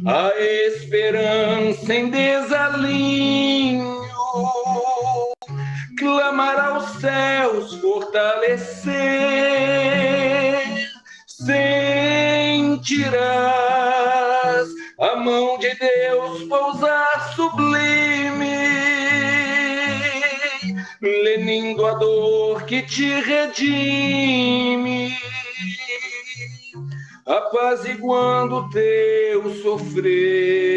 a esperança em desalinho, clamar aos céus, fortalecer, sentirás a mão de Deus pousar sublime, lenindo a dor que te redime, apaziguando o teu sofrer.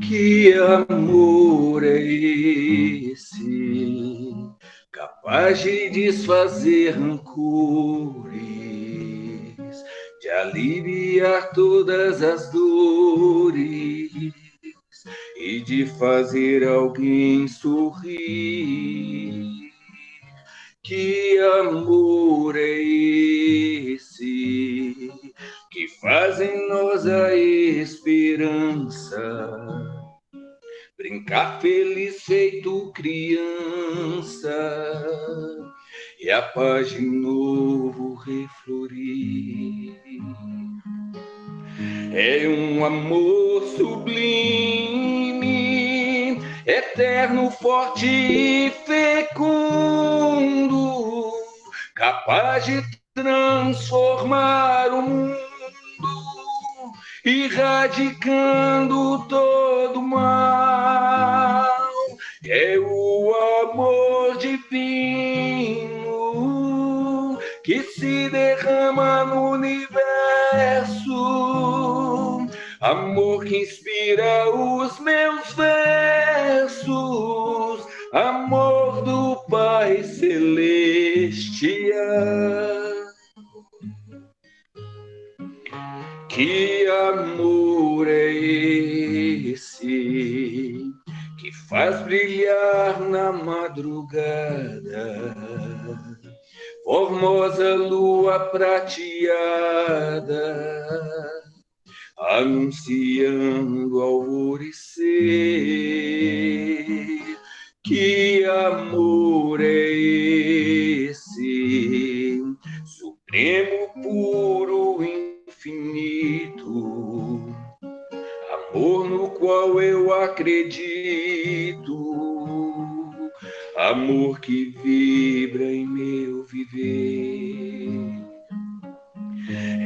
Que amor é esse, capaz de desfazer rancores, de aliviar todas as dores e de fazer alguém sorrir? Que amor é esse que faz em nós a esperança brincar feliz feito criança e a paz de novo reflorir? É um amor sublime, eterno, forte e fecundo, capaz de transformar o mundo, erradicando todo mal. É o amor divino que se derrama no universo, amor que inspira os meus versos, amor do Pai Celestial. Que amor é esse que faz brilhar na madrugada formosa lua prateada, anunciando alvorecer? Que amor é esse, supremo, puro, infinito, amor no qual eu acredito, amor que vibra em meu viver?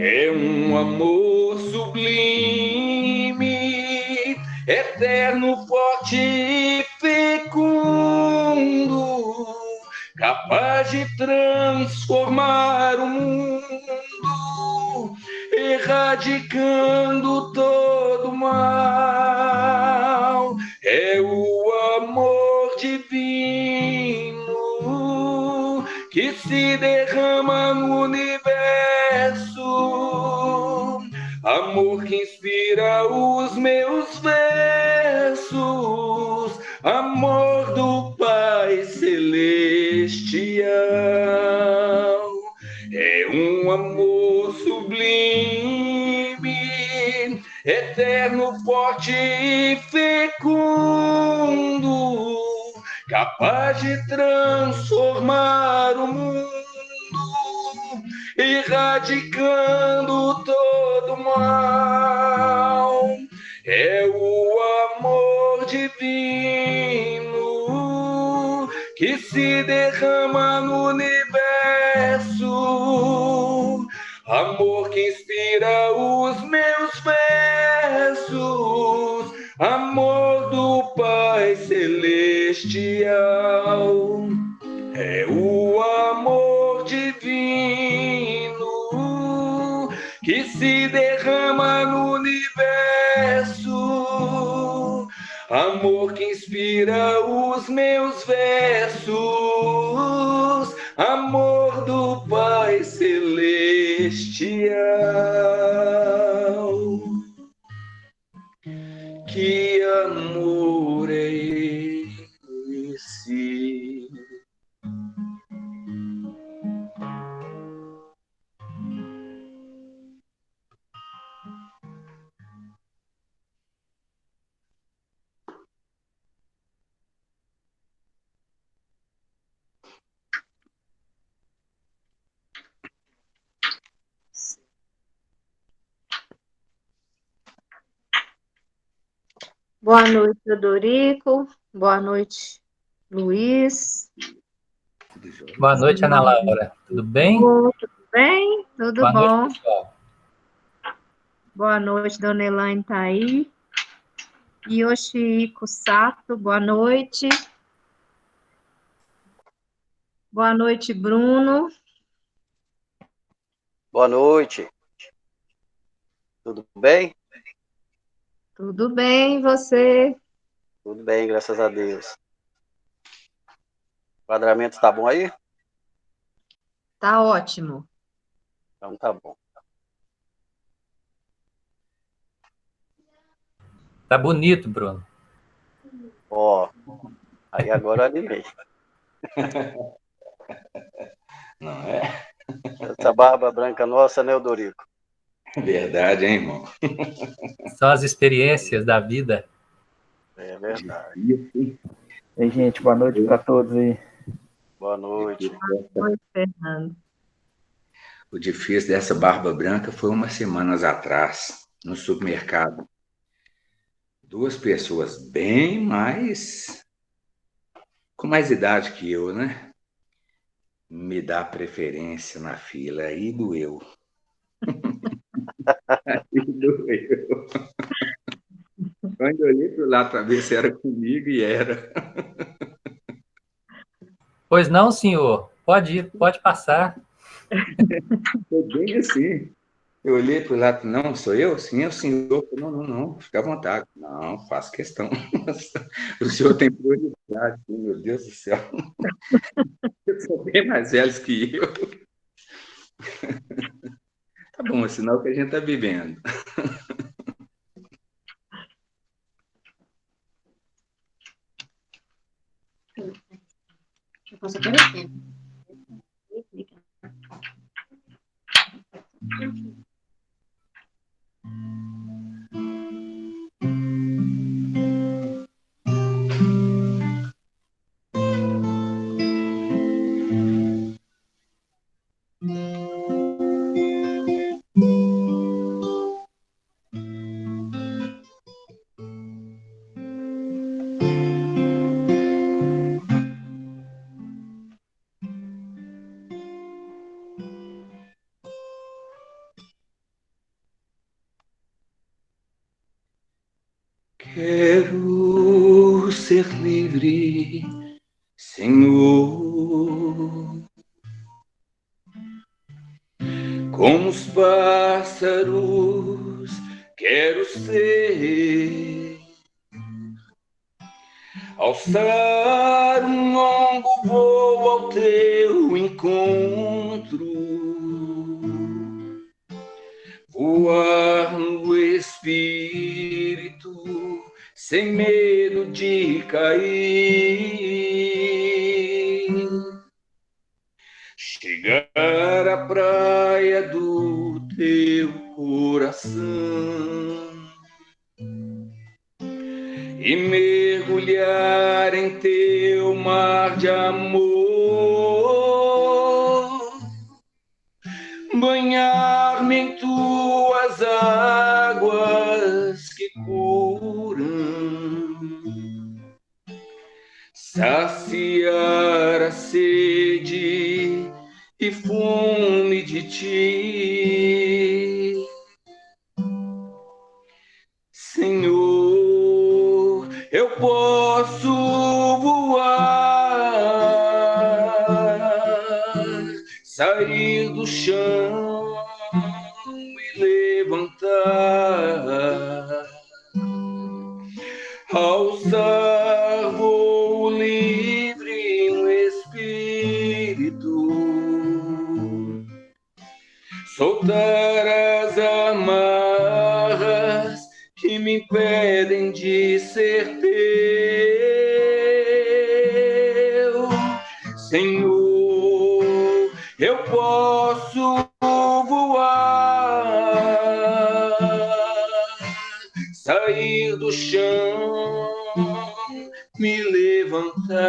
É um amor sublime, eterno, forte e fecundo, capaz de transformar o mundo, erradicando todo mal. É o amor divino que se derrama derrama no universo, amor que inspira os meus versos, amor do Pai Celestial. É um amor sublime, eterno, forte e fecundo, capaz de transformar o mundo, erradicando todo mal. É o amor divino que se derrama no universo, amor que inspira os meus versos, amor do Pai Celestial. É o amor divino que se derrama no universo, amor que inspira os meus versos, amor do Pai Celestial. Que amor é esse? Boa noite, Teodorico. Boa noite, Luiz. Boa noite, Ana Laura. Tudo bem? Tudo bem? Tudo Boa bom? noite, pessoal. Boa noite, Dona Elaine tá aí. Yoshiko Sato, boa noite. Boa noite, Bruno. Boa noite. Tudo bem? Tudo bem, e você? Tudo bem, graças a Deus. O enquadramento tá bom aí? Tá ótimo. Então tá bom. Tá bonito, Bruno. Ó, aí agora eu animei. Não é? Essa barba branca nossa, né, Eudorico? Verdade, hein, irmão? São as experiências da vida. É verdade. Ei, gente, boa noite para todos aí. Boa noite. Oi, Fernando. O difícil dessa barba branca foi umas semanas atrás, no supermercado. Duas pessoas com mais idade que eu, né? Me dá preferência na fila. Aí doeu. Aí doeu. Quando eu olhei para o lado para ver se era comigo, e era. Pois não, senhor. Pode ir, pode passar. Foi bem assim. Eu olhei para o lado, não, sou eu? Sim, é o senhor. Não, fica à vontade. Não, faço questão. O senhor tem prioridade, meu Deus do céu. Vocês são bem mais velhos que eu. Tá bom, é sinal que a gente está vivendo. Eu posso até ver tempo. Quero ser livre, Senhor, como os pássaros, quero ser, alçar um longo voo ao teu encontro, sem medo de cair. Chegar à praia do teu coração e mergulhar em teu mar de amor, banhar-me em tuas águas que curam, saciar a sede e fome de ti, Senhor. Eu posso voar, sair do chão e levantar, alçar voo livre no espírito, soltar as amarras que me impedem de ser teu, Senhor. Eu posso voar, sair do chão, me levantar,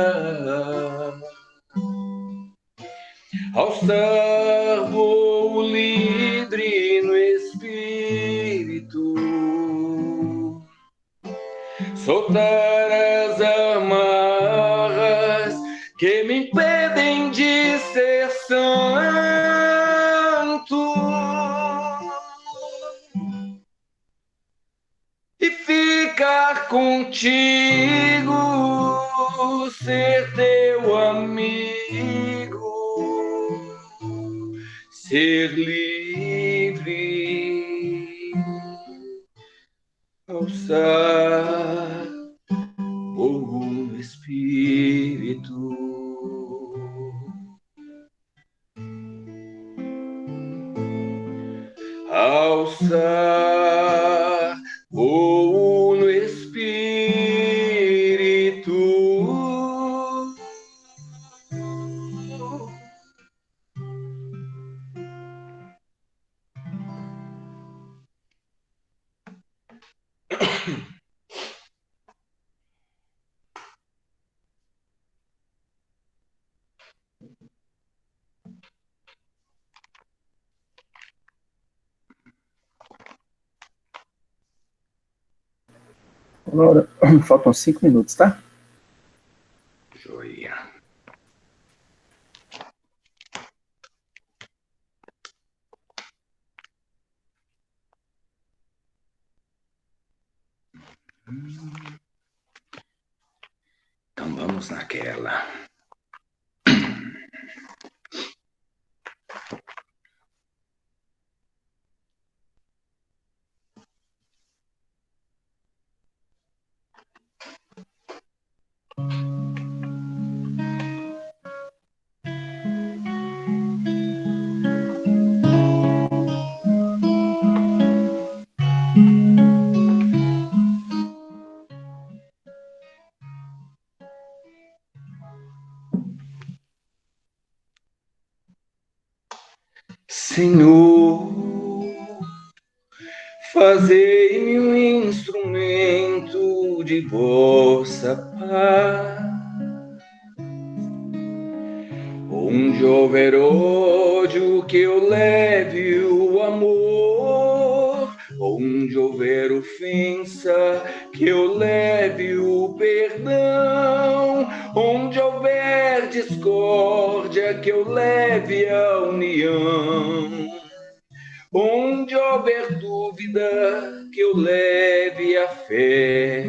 alçar voo livre no espírito, soltar as amarras que me impedem de ser santo e ficar contigo, ser teu amigo, ser livre, alçar voo no espírito, alçar voo no espírito. Laura, faltam 5 minutos, tá? Joia. Então vamos naquela. Senhor, fazei-me um instrumento de vossa paz, onde houver ódio que eu leve o amor, onde houver ofensa que eu leve o perdão, onde houver discórdia que eu leve a união, onde houver dúvida que eu leve a fé,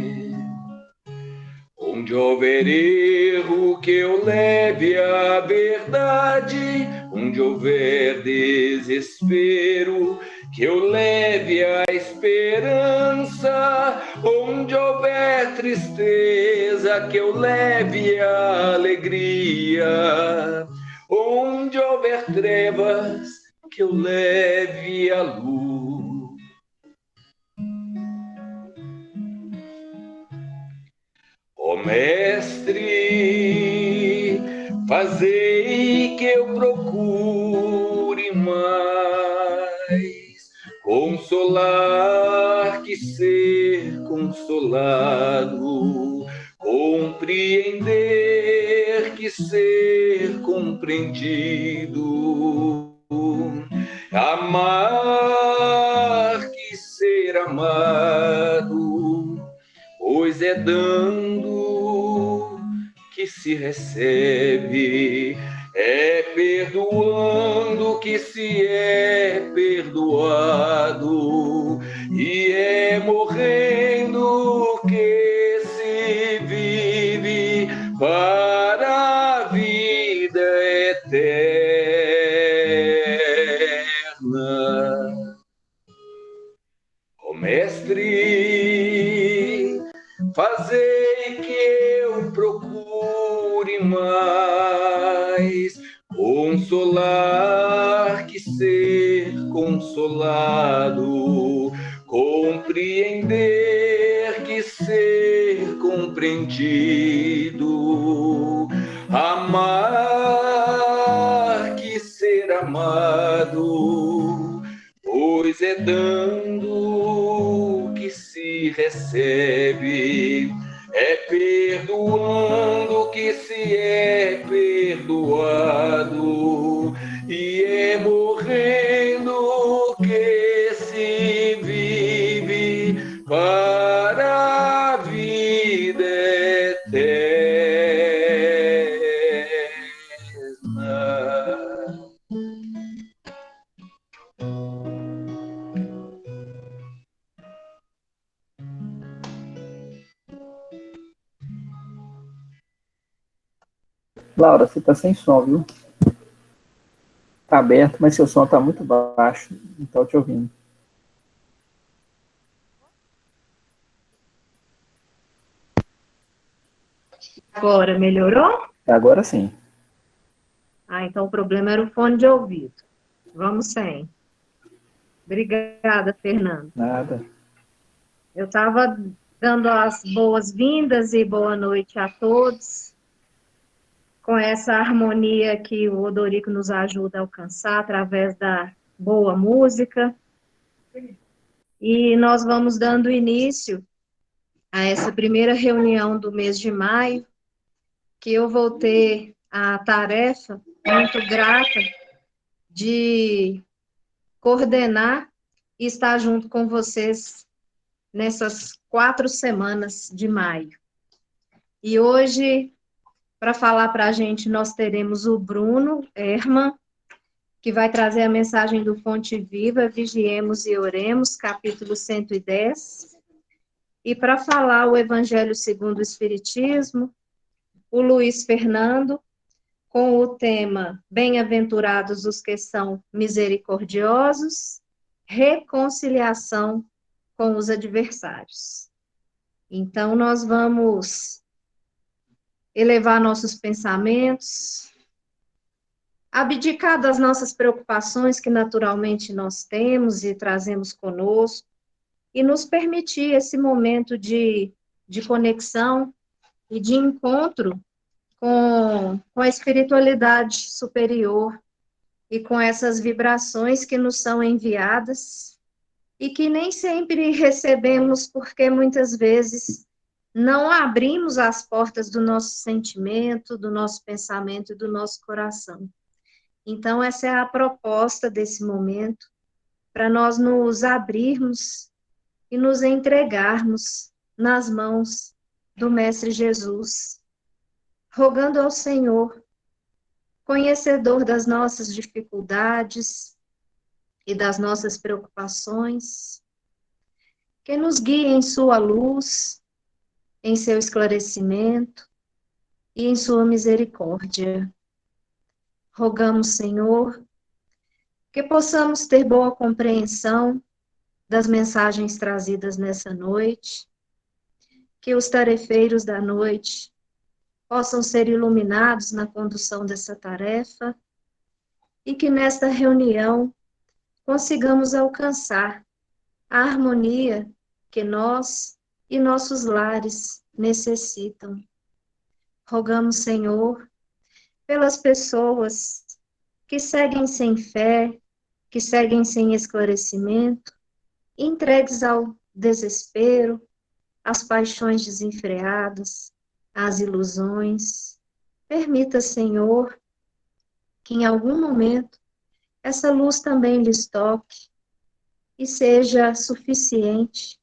onde houver erro que eu leve a verdade, onde houver desespero que eu leve a esperança, onde houver tristeza que eu leve a alegria, onde houver trevas que eu leve a luz. Mestre, fazei que eu procure mais consolar que ser consolado, compreender que ser compreendido, amar que ser amado, pois é dando que se recebe, é perdoando que se é perdoado, e é morrendo que se vive para a vida eterna. Ó Mestre, fazei que eu procure mais consolar que ser consolado, compreender que ser compreendido, amar que ser amado, pois é dando que se recebe, é perdoando que se é perdoado, e é morrendo que se vive para a vida eterna. Laura, você tá sem som, viu? Tá aberto, mas seu som tá muito baixo. Não tô te ouvindo. Agora, melhorou? Agora sim. Ah, então o problema era o fone de ouvido. Vamos sem. Obrigada, Fernando. Nada. Eu estava dando as boas-vindas e boa noite a todos, com essa harmonia que o Odorico nos ajuda a alcançar através da boa música. E nós vamos dando início a essa primeira reunião do mês de maio, que eu vou ter a tarefa muito grata de coordenar e estar junto com vocês nessas 4 semanas de maio. E hoje, para falar para a gente, nós teremos o Bruno Herman, que vai trazer a mensagem do Fonte Viva, Vigiemos e Oremos, capítulo 110. E para falar o Evangelho segundo o Espiritismo, o Luiz Fernando, com o tema Bem-aventurados os que são misericordiosos, reconciliação com os adversários. Então, nós vamos elevar nossos pensamentos, abdicar das nossas preocupações que naturalmente nós temos e trazemos conosco, e nos permitir esse momento de conexão e de encontro com a espiritualidade superior e com essas vibrações que nos são enviadas e que nem sempre recebemos porque muitas vezes não abrimos as portas do nosso sentimento, do nosso pensamento e do nosso coração. Então, essa é a proposta desse momento, para nós nos abrirmos e nos entregarmos nas mãos do Mestre Jesus, rogando ao Senhor, conhecedor das nossas dificuldades e das nossas preocupações, que nos guie em sua luz, em seu esclarecimento e em sua misericórdia. Rogamos, Senhor, que possamos ter boa compreensão das mensagens trazidas nessa noite, que os tarefeiros da noite possam ser iluminados na condução dessa tarefa e que nesta reunião consigamos alcançar a harmonia que nós e nossos lares necessitam. Rogamos, Senhor, pelas pessoas que seguem sem fé, que seguem sem esclarecimento, entregues ao desespero, às paixões desenfreadas, às ilusões. Permita, Senhor, que em algum momento essa luz também lhes toque e seja suficiente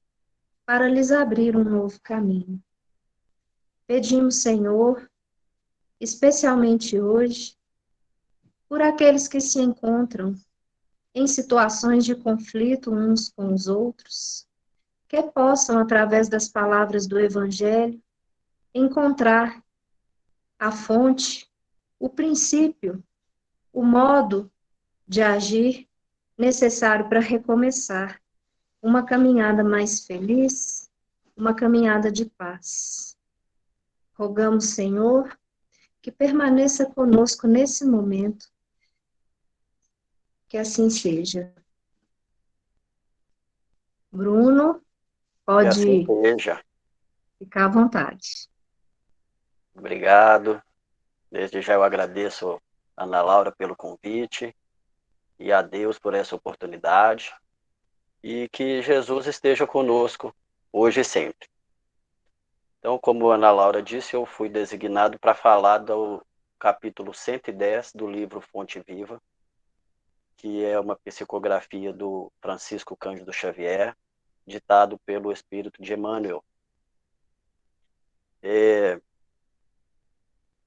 para lhes abrir um novo caminho. Pedimos, Senhor, especialmente hoje, por aqueles que se encontram em situações de conflito uns com os outros, que possam, através das palavras do Evangelho, encontrar a fonte, o princípio, o modo de agir necessário para recomeçar uma caminhada mais feliz, uma caminhada de paz. Rogamos, Senhor, que permaneça conosco nesse momento, que assim seja. Bruno, Que pode assim seja. ficar à vontade. Obrigado. Desde já eu agradeço a Ana Laura pelo convite e a Deus por essa oportunidade. E que Jesus esteja conosco hoje e sempre. Então, como a Ana Laura disse, eu fui designado para falar do capítulo 110 do livro Fonte Viva, que é uma psicografia do Francisco Cândido Xavier, ditado pelo Espírito de Emmanuel.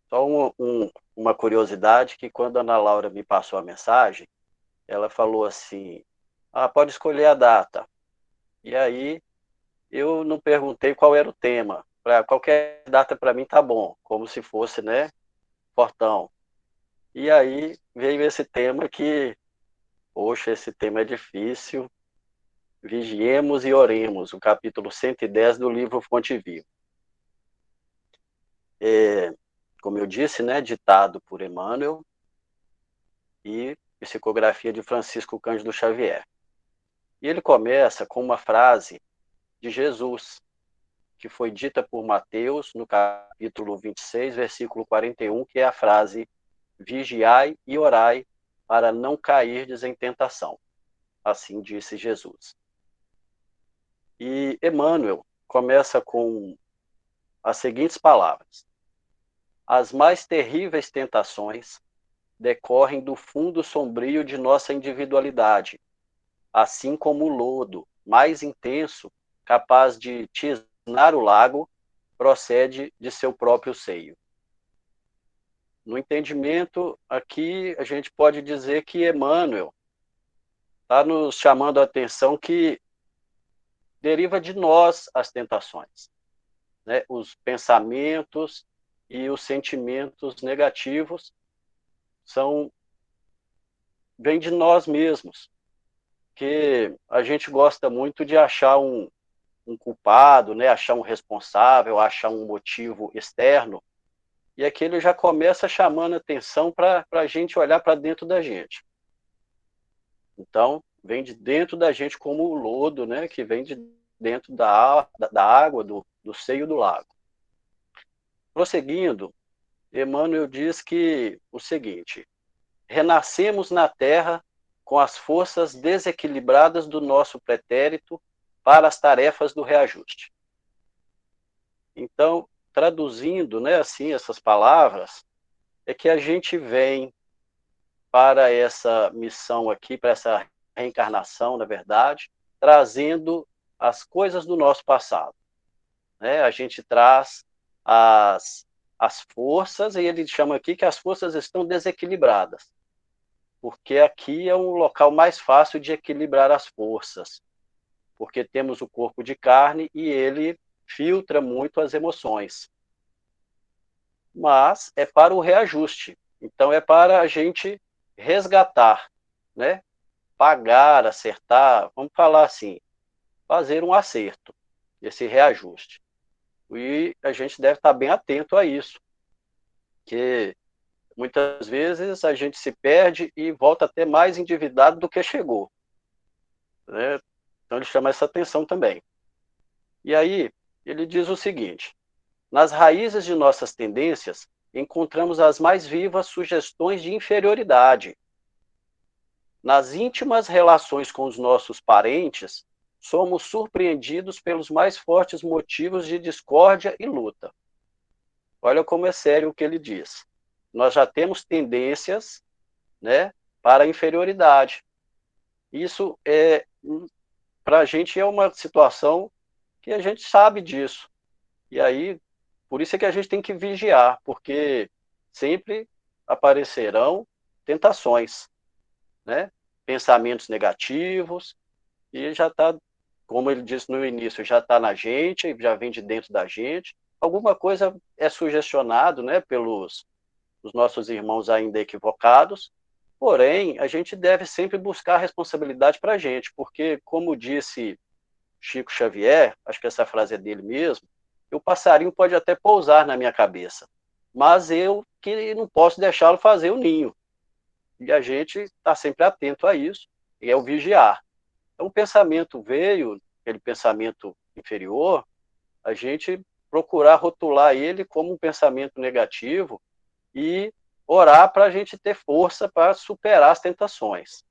Só uma curiosidade, que quando a Ana Laura me passou a mensagem, ela falou assim, pode escolher a data. E aí, eu não perguntei qual era o tema. Qualquer data para mim tá bom, como se fosse, né, Fortão. E aí veio esse tema que, poxa, esse tema é difícil. Vigiemos e oremos, o capítulo 110 do livro Fonte Viva. Como eu disse, né, ditado por Emmanuel e psicografia de Francisco Cândido Xavier. E ele começa com uma frase de Jesus, que foi dita por Mateus no capítulo 26, versículo 41, que é a frase: vigiai e orai para não cairdes em tentação. Assim disse Jesus. E Emmanuel começa com as seguintes palavras: as mais terríveis tentações decorrem do fundo sombrio de nossa individualidade, assim como o lodo mais intenso, capaz de tisnar o lago, procede de seu próprio seio. No entendimento, aqui a gente pode dizer que Emmanuel está nos chamando a atenção que deriva de nós as tentações, né? Os pensamentos e os sentimentos negativos vêm de nós mesmos, que a gente gosta muito de achar um culpado, né? Achar um responsável, achar um motivo externo, e aquele já começa chamando a atenção para a gente olhar para dentro da gente. Então, vem de dentro da gente como o lodo, né? Que vem de dentro da água, do seio do lago. Prosseguindo, Emmanuel diz que o seguinte: renascemos na Terra com as forças desequilibradas do nosso pretérito para as tarefas do reajuste. Então, traduzindo, né, assim, essas palavras, é que a gente vem para essa missão aqui, para essa reencarnação, na verdade, trazendo as coisas do nosso passado, né? A gente traz as forças, e ele chama aqui que as forças estão desequilibradas, porque aqui é um local mais fácil de equilibrar as forças, porque temos o corpo de carne e ele filtra muito as emoções. Mas é para o reajuste. Então é para a gente resgatar, né? Pagar, acertar, vamos falar assim, fazer um acerto, esse reajuste. E a gente deve estar bem atento a isso, que muitas vezes a gente se perde e volta até mais endividado do que chegou, né? Então ele chama essa atenção também. E aí ele diz o seguinte: Nas raízes de nossas tendências, encontramos as mais vivas sugestões de inferioridade. Nas íntimas relações com os nossos parentes, somos surpreendidos pelos mais fortes motivos de discórdia e luta. Olha como é sério o que ele diz. Nós já temos tendências, né, para a inferioridade. Isso para a gente é uma situação que a gente sabe disso. E aí, por isso é que a gente tem que vigiar, porque sempre aparecerão tentações, né? Pensamentos negativos, e já está, como ele disse no início, já está na gente, já vem de dentro da gente. Alguma coisa é sugestionado, né, pelos os nossos irmãos ainda equivocados, porém, a gente deve sempre buscar a responsabilidade para a gente, porque, como disse Chico Xavier, acho que essa frase é dele mesmo, o passarinho pode até pousar na minha cabeça, mas eu que não posso deixá-lo fazer o ninho. E a gente está sempre atento a isso, e é o vigiar. Então, o pensamento veio, aquele pensamento inferior, a gente procurar rotular ele como um pensamento negativo e orar para a gente ter força para superar as tentações.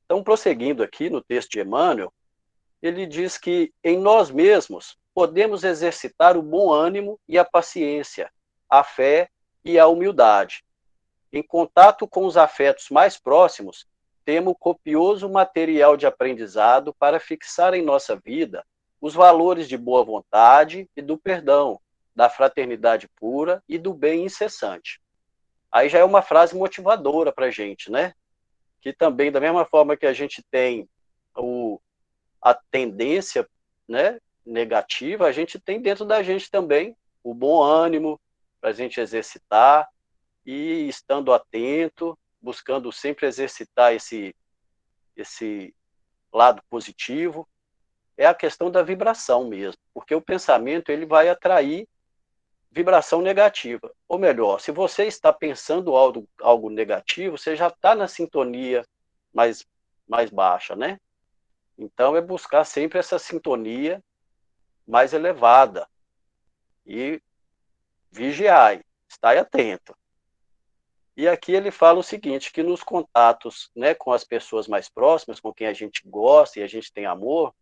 Então, prosseguindo aqui no texto de Emmanuel, ele diz que em nós mesmos podemos exercitar o bom ânimo e a paciência, a fé e a humildade. Em contato com os afetos mais próximos, temos copioso material de aprendizado para fixar em nossa vida os valores de boa vontade e do perdão, da fraternidade pura e do bem incessante. Aí já é uma frase motivadora para a gente, né? Que também, da mesma forma que a gente tem a tendência, né, negativa, a gente tem dentro da gente também o bom ânimo para a gente exercitar e estando atento, buscando sempre exercitar esse lado positivo. É a questão da vibração mesmo, porque o pensamento ele vai atrair vibração negativa. Ou melhor, se você está pensando algo negativo, você já está na sintonia mais baixa, né? Então, é buscar sempre essa sintonia mais elevada e vigiar, estar atento. E aqui ele fala o seguinte, que nos contatos, né, com as pessoas mais próximas, com quem a gente gosta e a gente tem amor,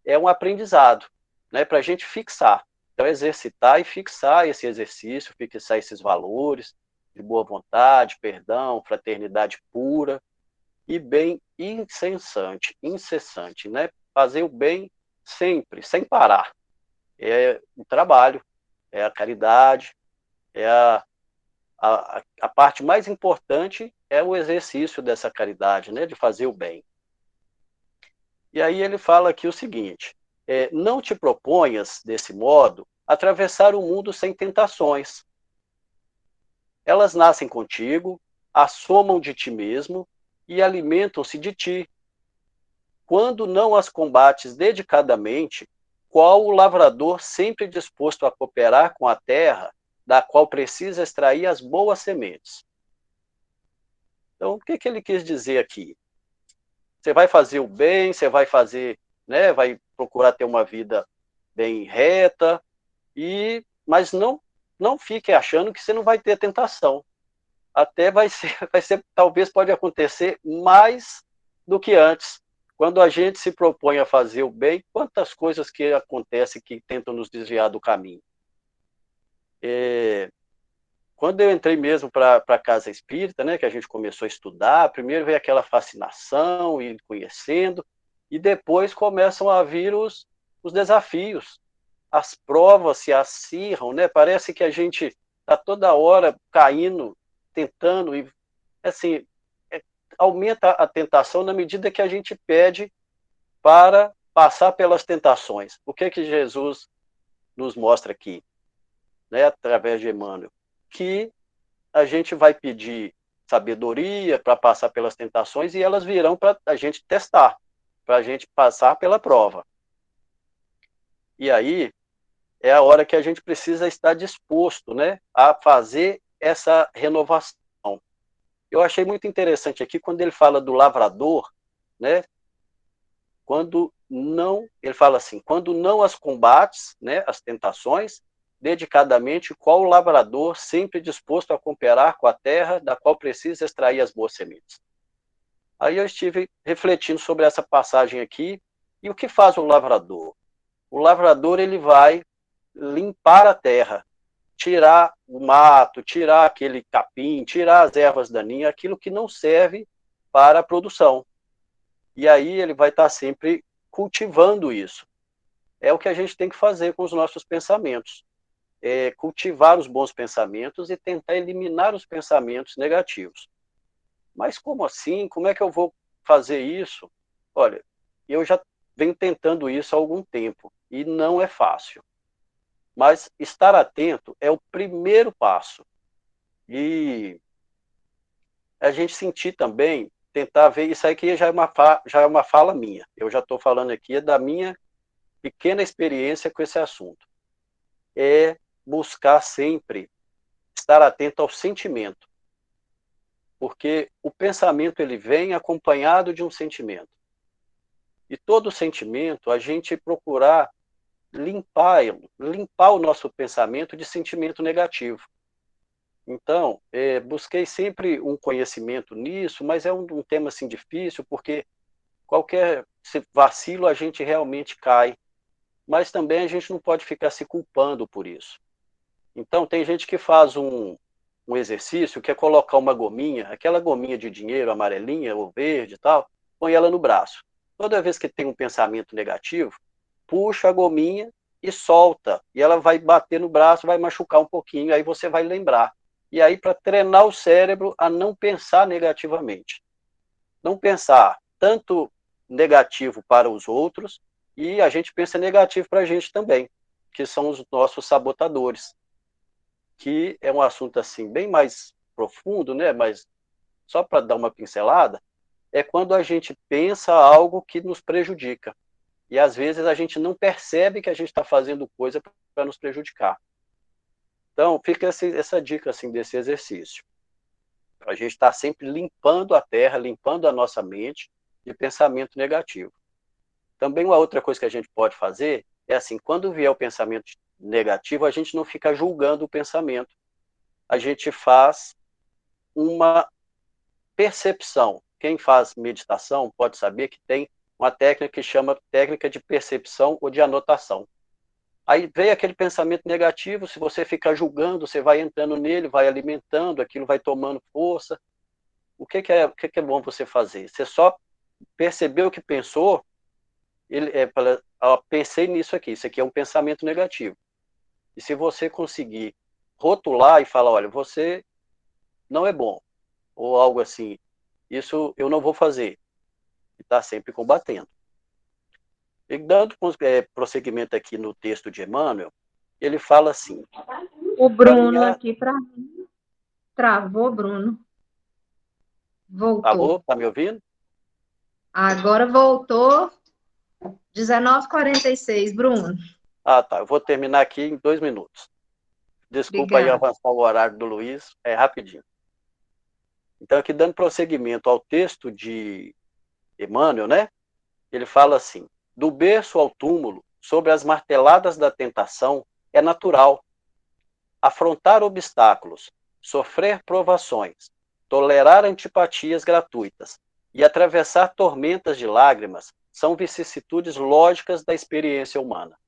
é um aprendizado, né, para a gente fixar. Então, exercitar e fixar esse exercício, fixar esses valores de boa vontade, perdão, fraternidade pura e bem incessante, né? Fazer o bem sempre, sem parar. É o trabalho, é a caridade, é a parte mais importante é o exercício dessa caridade, né? De fazer o bem. E aí ele fala aqui o seguinte, não te proponhas, desse modo, atravessar o mundo sem tentações. Elas nascem contigo, assomam de ti mesmo e alimentam-se de ti. Quando não as combates dedicadamente, qual o lavrador sempre disposto a cooperar com a terra, da qual precisa extrair as boas sementes? Então, o que ele quis dizer aqui? Você vai fazer o bem, você vai fazer, né, vai procurar ter uma vida bem reta, mas não fique achando que você não vai ter tentação. Até vai ser, talvez pode acontecer mais do que antes. Quando a gente se propõe a fazer o bem, quantas coisas que acontecem que tentam nos desviar do caminho. Quando eu entrei mesmo para a Casa Espírita, né, que a gente começou a estudar, primeiro veio aquela fascinação, ir conhecendo, e depois começam a vir os desafios. As provas se acirram, né? Parece que a gente está toda hora caindo, tentando, e assim, aumenta a tentação na medida que a gente pede para passar pelas tentações. O que Jesus nos mostra aqui, né, através de Emmanuel? Que a gente vai pedir sabedoria para passar pelas tentações e elas virão para a gente testar, para a gente passar pela prova. E aí é a hora que a gente precisa estar disposto, né, a fazer essa renovação. Eu achei muito interessante aqui quando ele fala do lavrador, né? Ele fala assim, quando não as combates, né, as tentações, dedicadamente qual o lavrador sempre disposto a cooperar com a terra, da qual precisa extrair as boas sementes. Aí eu estive refletindo sobre essa passagem aqui, e o que faz o lavrador? O lavrador, ele vai limpar a terra, tirar o mato, tirar aquele capim, tirar as ervas daninhas, aquilo que não serve para a produção. E aí ele vai estar sempre cultivando isso. É o que a gente tem que fazer com os nossos pensamentos. É cultivar os bons pensamentos e tentar eliminar os pensamentos negativos. Mas como assim? Como é que eu vou fazer isso? Olha, eu já venho tentando isso há algum tempo e não é fácil. Mas estar atento é o primeiro passo. E a gente sentir também, tentar ver, isso aqui já é uma fala minha. Eu já estou falando aqui da minha pequena experiência com esse assunto. É buscar sempre estar atento ao sentimento. Porque o pensamento, ele vem acompanhado de um sentimento. E todo sentimento, a gente procurar limpar o nosso pensamento de sentimento negativo. Então, busquei sempre um conhecimento nisso, mas é um tema assim difícil, porque qualquer vacilo a gente realmente cai, mas também a gente não pode ficar se culpando por isso. Então, tem gente que faz um exercício que é colocar uma gominha, aquela gominha de dinheiro amarelinha ou verde e tal, põe ela no braço. Toda vez que tem um pensamento negativo, puxa a gominha e solta, e ela vai bater no braço, vai machucar um pouquinho, aí você vai lembrar. E aí, para treinar o cérebro a não pensar negativamente. Não pensar tanto negativo para os outros, e a gente pensa negativo para a gente também, que são os nossos sabotadores, que é um assunto assim bem mais profundo, né? Mas só para dar uma pincelada, é quando a gente pensa algo que nos prejudica. E às vezes a gente não percebe que a gente está fazendo coisa para nos prejudicar. Então, fica essa dica assim, desse exercício. A gente está sempre limpando a terra, limpando a nossa mente de pensamento negativo. Também uma outra coisa que a gente pode fazer é assim, quando vier o pensamento negativo, a gente não fica julgando o pensamento. A gente faz uma percepção. Quem faz meditação pode saber que tem uma técnica que chama técnica de percepção ou de anotação. Aí veio aquele pensamento negativo, se você ficar julgando, você vai entrando nele, vai alimentando, aquilo vai tomando força. O que é bom você fazer? Você só percebeu o que pensou, pensei nisso aqui, isso aqui é um pensamento negativo. E se você conseguir rotular e falar, olha, você não é bom, ou algo assim, isso eu não vou fazer, e está sempre combatendo. E dando prosseguimento aqui no texto de Emmanuel, ele fala assim... O Bruno aqui para mim travou, Bruno. Voltou. Alô, tá me ouvindo? Agora voltou. 19h46, Bruno. Ah, tá. Eu vou terminar aqui em 2 minutos. Desculpa aí avançar o horário do Luiz, é rapidinho. Então, aqui dando prosseguimento ao texto de Emmanuel, né? Ele fala assim: do berço ao túmulo, sobre as marteladas da tentação, é natural. Afrontar obstáculos, sofrer provações, tolerar antipatias gratuitas e atravessar tormentas de lágrimas são vicissitudes lógicas da experiência humana.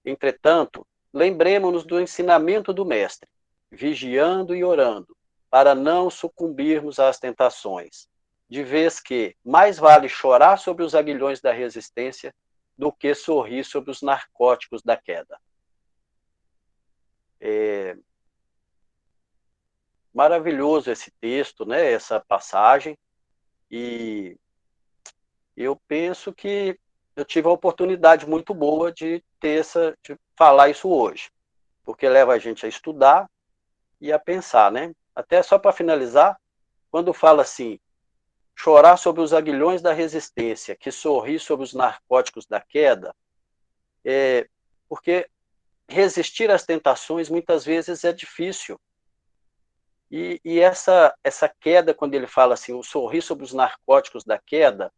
Entretanto, lembremos-nos do ensinamento do Mestre, vigiando e orando, para não sucumbirmos às tentações, de vez que mais vale chorar sobre os aguilhões da resistência do que sorrir sobre os narcóticos da queda. Maravilhoso esse texto, né, essa passagem, e eu penso que eu tive a oportunidade muito boa de de falar isso hoje, porque leva a gente a estudar e a pensar, né? Até só para finalizar, quando fala assim, chorar sobre os aguilhões da resistência, que sorrir sobre os narcóticos da queda, porque resistir às tentações muitas vezes é difícil. E essa queda, quando ele fala assim, o sorrir sobre os narcóticos da queda,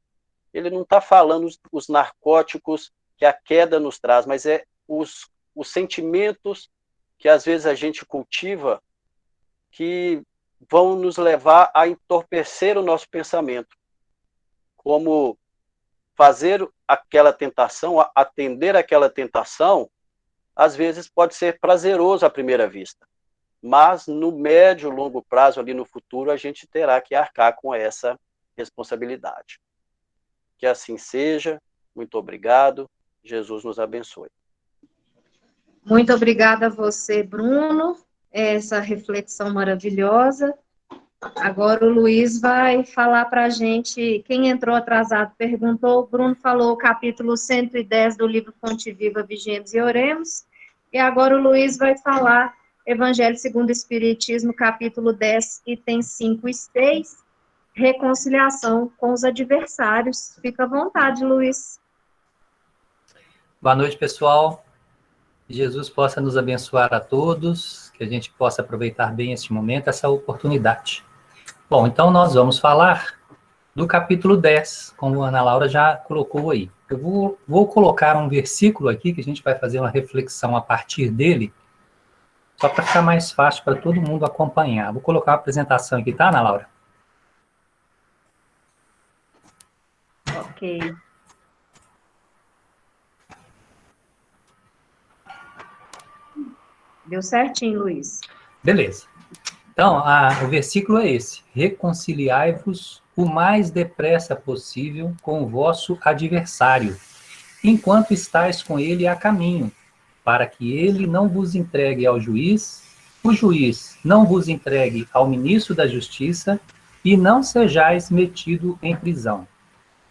ele não está falando os narcóticos que a queda nos traz, mas é os os sentimentos que às vezes a gente cultiva que vão nos levar a entorpecer o nosso pensamento, como fazer aquela tentação, atender aquela tentação, às vezes pode ser prazeroso à primeira vista, mas no médio, longo prazo, ali no futuro, a gente terá que arcar com essa responsabilidade. Que assim seja, muito obrigado, Jesus nos abençoe. Muito obrigada a você, Bruno, essa reflexão maravilhosa. Agora o Luiz vai falar para a gente, quem entrou atrasado perguntou, o Bruno falou o capítulo 110 do livro Fonte Viva, Vigiemos e Oremos, e agora o Luiz vai falar Evangelho segundo o Espiritismo, capítulo 10, itens 5 e 6, reconciliação com os adversários. Fica à vontade, Luiz. Boa noite, pessoal. Que Jesus possa nos abençoar a todos, que a gente possa aproveitar bem este momento, essa oportunidade. Bom, então nós vamos falar do capítulo 10, como a Ana Laura já colocou aí. Eu vou colocar um versículo aqui, que a gente vai fazer uma reflexão a partir dele, só para ficar mais fácil para todo mundo acompanhar. Vou colocar uma apresentação aqui, tá, Ana Laura? Ok. Deu certinho, Luiz. Beleza. Então, o versículo é esse. Reconciliai-vos o mais depressa possível com o vosso adversário, enquanto estáis com ele a caminho, para que ele não vos entregue ao juiz, o juiz não vos entregue ao ministro da justiça, e não sejais metido em prisão.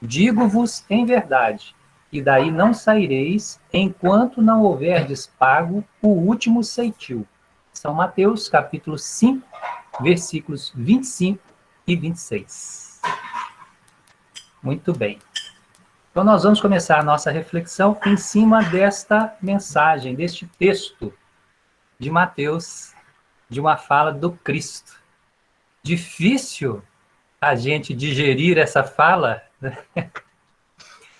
Digo-vos em verdade, e daí não saireis, enquanto não houverdes pago o último ceitil. São Mateus, capítulo 5, versículos 25 e 26. Muito bem. Então, nós vamos começar a nossa reflexão em cima desta mensagem, deste texto de Mateus, de uma fala do Cristo. Difícil a gente digerir essa fala, né?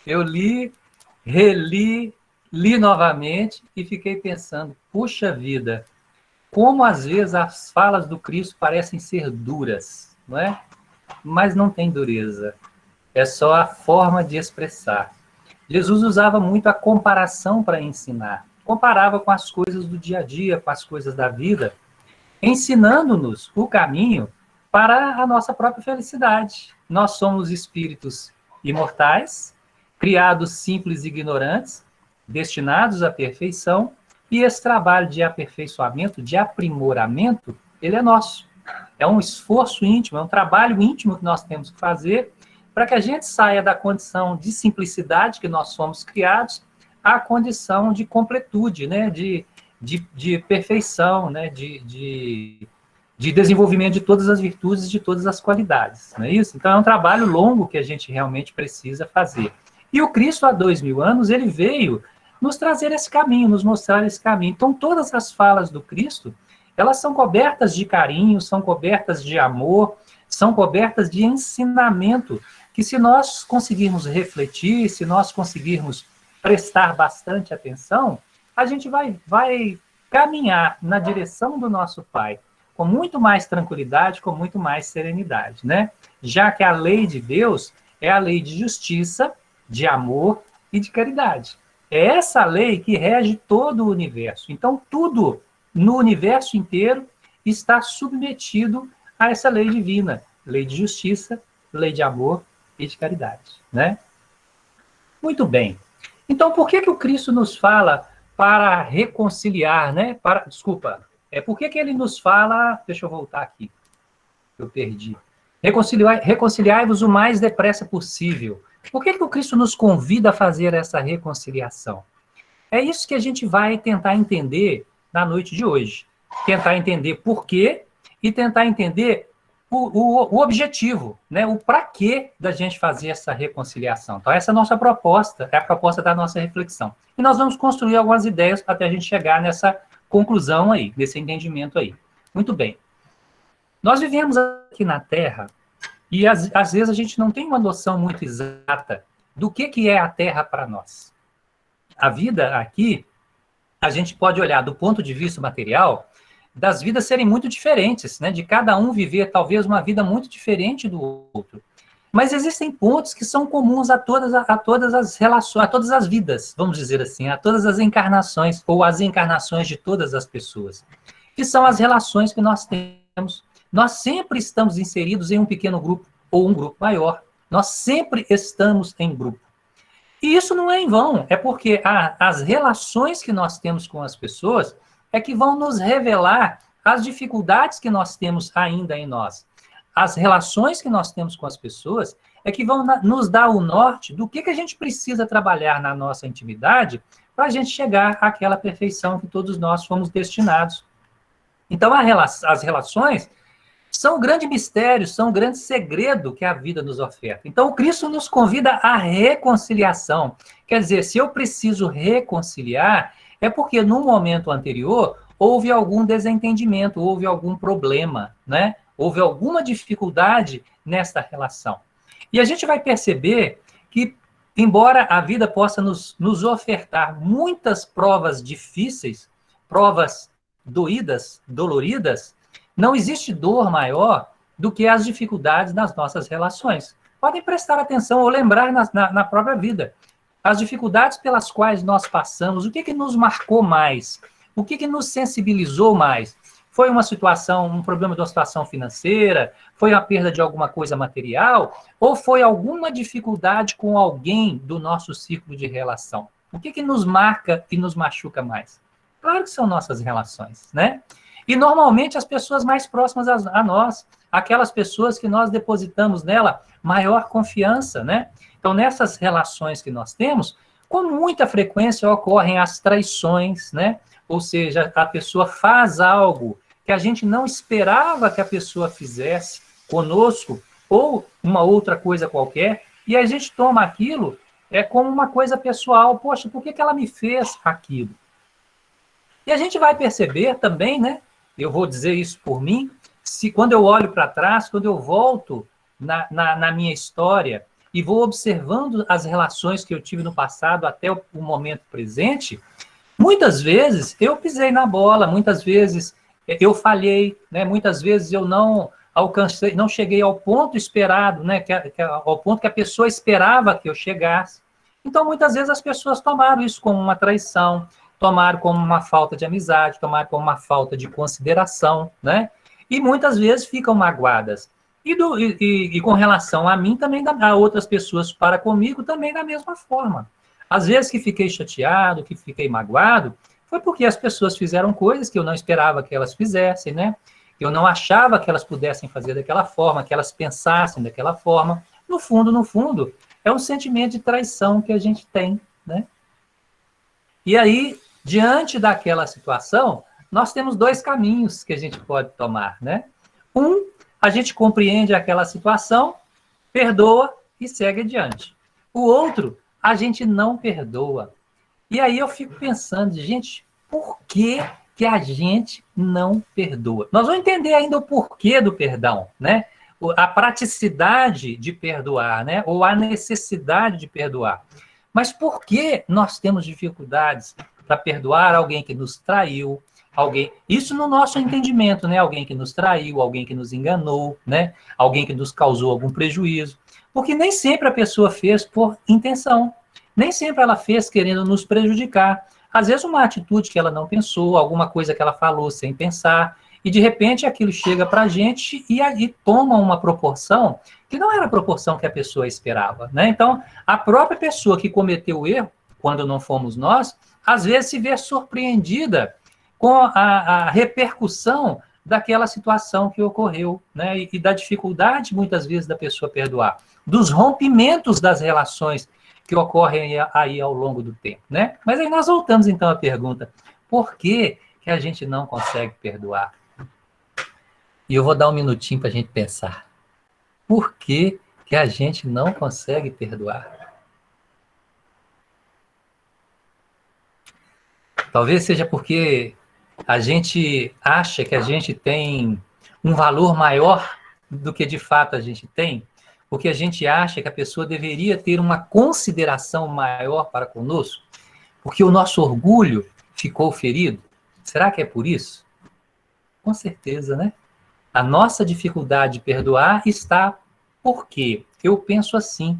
Eu li, reli, li novamente e fiquei pensando, puxa vida, como às vezes as falas do Cristo parecem ser duras, não é? Mas não tem dureza. É só a forma de expressar. Jesus usava muito a comparação para ensinar. Comparava com as coisas do dia a dia, com as coisas da vida, ensinando-nos o caminho para a nossa própria felicidade. Nós somos espíritos imortais, criados simples e ignorantes, destinados à perfeição, e esse trabalho de aperfeiçoamento, de aprimoramento, ele é nosso. É um esforço íntimo, é um trabalho íntimo que nós temos que fazer para que a gente saia da condição de simplicidade que nós somos criados à condição de completude, né? de perfeição, né? de desenvolvimento de todas as virtudes e de todas as qualidades. Não é isso? Então, é um trabalho longo que a gente realmente precisa fazer. E o Cristo, há 2000 anos, ele veio nos trazer esse caminho, nos mostrar esse caminho. Então, todas as falas do Cristo, elas são cobertas de carinho, são cobertas de amor, são cobertas de ensinamento, que se nós conseguirmos refletir, se nós conseguirmos prestar bastante atenção, a gente vai caminhar na direção do nosso Pai, com muito mais tranquilidade, com muito mais serenidade, né? Já que a lei de Deus é a lei de justiça, de amor e de caridade. É essa lei que rege todo o universo. Então, tudo no universo inteiro está submetido a essa lei divina, lei de justiça, lei de amor e de caridade, né? Muito bem. Então, por que o Cristo nos fala para reconciliar, né? Por que ele nos fala... Deixa eu voltar aqui. Eu perdi. Reconciliai-vos o mais depressa possível. Por que o Cristo nos convida a fazer essa reconciliação? É isso que a gente vai tentar entender na noite de hoje. Tentar entender por quê e tentar entender o objetivo, né? O para quê da gente fazer essa reconciliação. Então, essa é a nossa proposta, é a proposta da nossa reflexão. E nós vamos construir algumas ideias até a gente chegar nessa conclusão aí, nesse entendimento aí. Muito bem. Nós vivemos aqui na Terra e, às vezes, a gente não tem uma noção muito exata do que é a Terra para nós. A vida aqui, a gente pode olhar do ponto de vista material, das vidas serem muito diferentes, né? De cada um viver talvez uma vida muito diferente do outro. Mas existem pontos que são comuns a todas as relações, a todas as vidas, vamos dizer assim, a todas as encarnações, ou as encarnações de todas as pessoas, que são as relações que nós temos. Nós sempre estamos inseridos em um pequeno grupo, ou um grupo maior. Nós sempre estamos em grupo. E isso não é em vão, é porque as relações que nós temos com as pessoas é que vão nos revelar as dificuldades que nós temos ainda em nós. As relações que nós temos com as pessoas é que vão nos dar o norte do que a gente precisa trabalhar na nossa intimidade para a gente chegar àquela perfeição que todos nós fomos destinados. Então, as relações são um grande mistério, são um grande segredo que a vida nos oferta. Então, o Cristo nos convida à reconciliação. Quer dizer, se eu preciso reconciliar, é porque no momento anterior houve algum desentendimento, houve algum problema, né? Houve alguma dificuldade nesta relação. E a gente vai perceber que, embora a vida possa nos ofertar muitas provas difíceis, provas doídas, doloridas, não existe dor maior do que as dificuldades nas nossas relações. Podem prestar atenção ou lembrar na própria vida. As dificuldades pelas quais nós passamos, o que nos marcou mais? O que nos sensibilizou mais? Foi uma situação, um problema de uma situação financeira? Foi a perda de alguma coisa material? Ou foi alguma dificuldade com alguém do nosso ciclo de relação? O que nos marca e nos machuca mais? Claro que são nossas relações, né? E, normalmente, as pessoas mais próximas a nós, aquelas pessoas que nós depositamos nela maior confiança, né? Então, nessas relações que nós temos, com muita frequência ocorrem as traições, né? Ou seja, a pessoa faz algo que a gente não esperava que a pessoa fizesse conosco, ou uma outra coisa qualquer, e a gente toma aquilo como uma coisa pessoal. Poxa, por que ela me fez aquilo? E a gente vai perceber também, né? Eu vou dizer isso por mim, se quando eu olho para trás, quando eu volto na minha história e vou observando as relações que eu tive no passado até o momento presente, muitas vezes eu pisei na bola, muitas vezes eu falhei, né? Muitas vezes eu não alcancei, não cheguei ao ponto esperado, né? Ao ponto que a pessoa esperava que eu chegasse. Então, muitas vezes as pessoas tomaram isso como uma traição, tomaram como uma falta de amizade, tomaram como uma falta de consideração, né? E muitas vezes ficam magoadas. E com relação a mim, também a outras pessoas para comigo, também da mesma forma. Às vezes que fiquei chateado, que fiquei magoado, foi porque as pessoas fizeram coisas que eu não esperava que elas fizessem, né? Eu não achava que elas pudessem fazer daquela forma, que elas pensassem daquela forma. No fundo, é um sentimento de traição que a gente tem, né? E aí, diante daquela situação, nós temos dois caminhos que a gente pode tomar, né? A gente compreende aquela situação, perdoa e segue adiante. O outro, a gente não perdoa. E aí eu fico pensando, gente, por que a gente não perdoa? Nós vamos entender ainda o porquê do perdão, né? A praticidade de perdoar, né? Ou a necessidade de perdoar. Mas por que nós temos dificuldades para perdoar alguém que nos traiu, isso no nosso entendimento, né? Alguém que nos traiu, alguém que nos enganou, né? Alguém que nos causou algum prejuízo. Porque nem sempre a pessoa fez por intenção. Nem sempre ela fez querendo nos prejudicar. Às vezes uma atitude que ela não pensou, alguma coisa que ela falou sem pensar, e de repente aquilo chega para a gente e aí toma uma proporção que não era a proporção que a pessoa esperava, né? Então, a própria pessoa que cometeu o erro, quando não fomos nós, às vezes se vê surpreendida com a repercussão daquela situação que ocorreu, né? E da dificuldade, muitas vezes, da pessoa perdoar, dos rompimentos das relações que ocorrem aí ao longo do tempo, né? Mas aí nós voltamos, então, à pergunta, por que a gente não consegue perdoar? E eu vou dar um minutinho para a gente pensar. Por que a gente não consegue perdoar? Talvez seja porque a gente acha que a gente tem um valor maior do que de fato a gente tem, porque a gente acha que a pessoa deveria ter uma consideração maior para conosco, porque o nosso orgulho ficou ferido? Será que é por isso? Com certeza, né? A nossa dificuldade de perdoar está porque eu penso assim: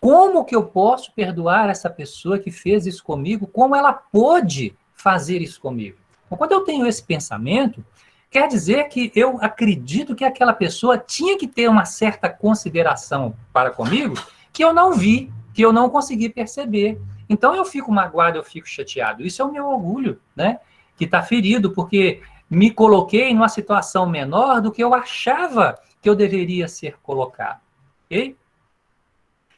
como que eu posso perdoar essa pessoa que fez isso comigo? Como ela pôde fazer isso comigo? Então, quando eu tenho esse pensamento, quer dizer que eu acredito que aquela pessoa tinha que ter uma certa consideração para comigo que eu não vi, que eu não consegui perceber. Então eu fico magoado, eu fico chateado. Isso é o meu orgulho, né? Que está ferido, porque me coloquei numa situação menor do que eu achava que eu deveria ser colocado. Ok?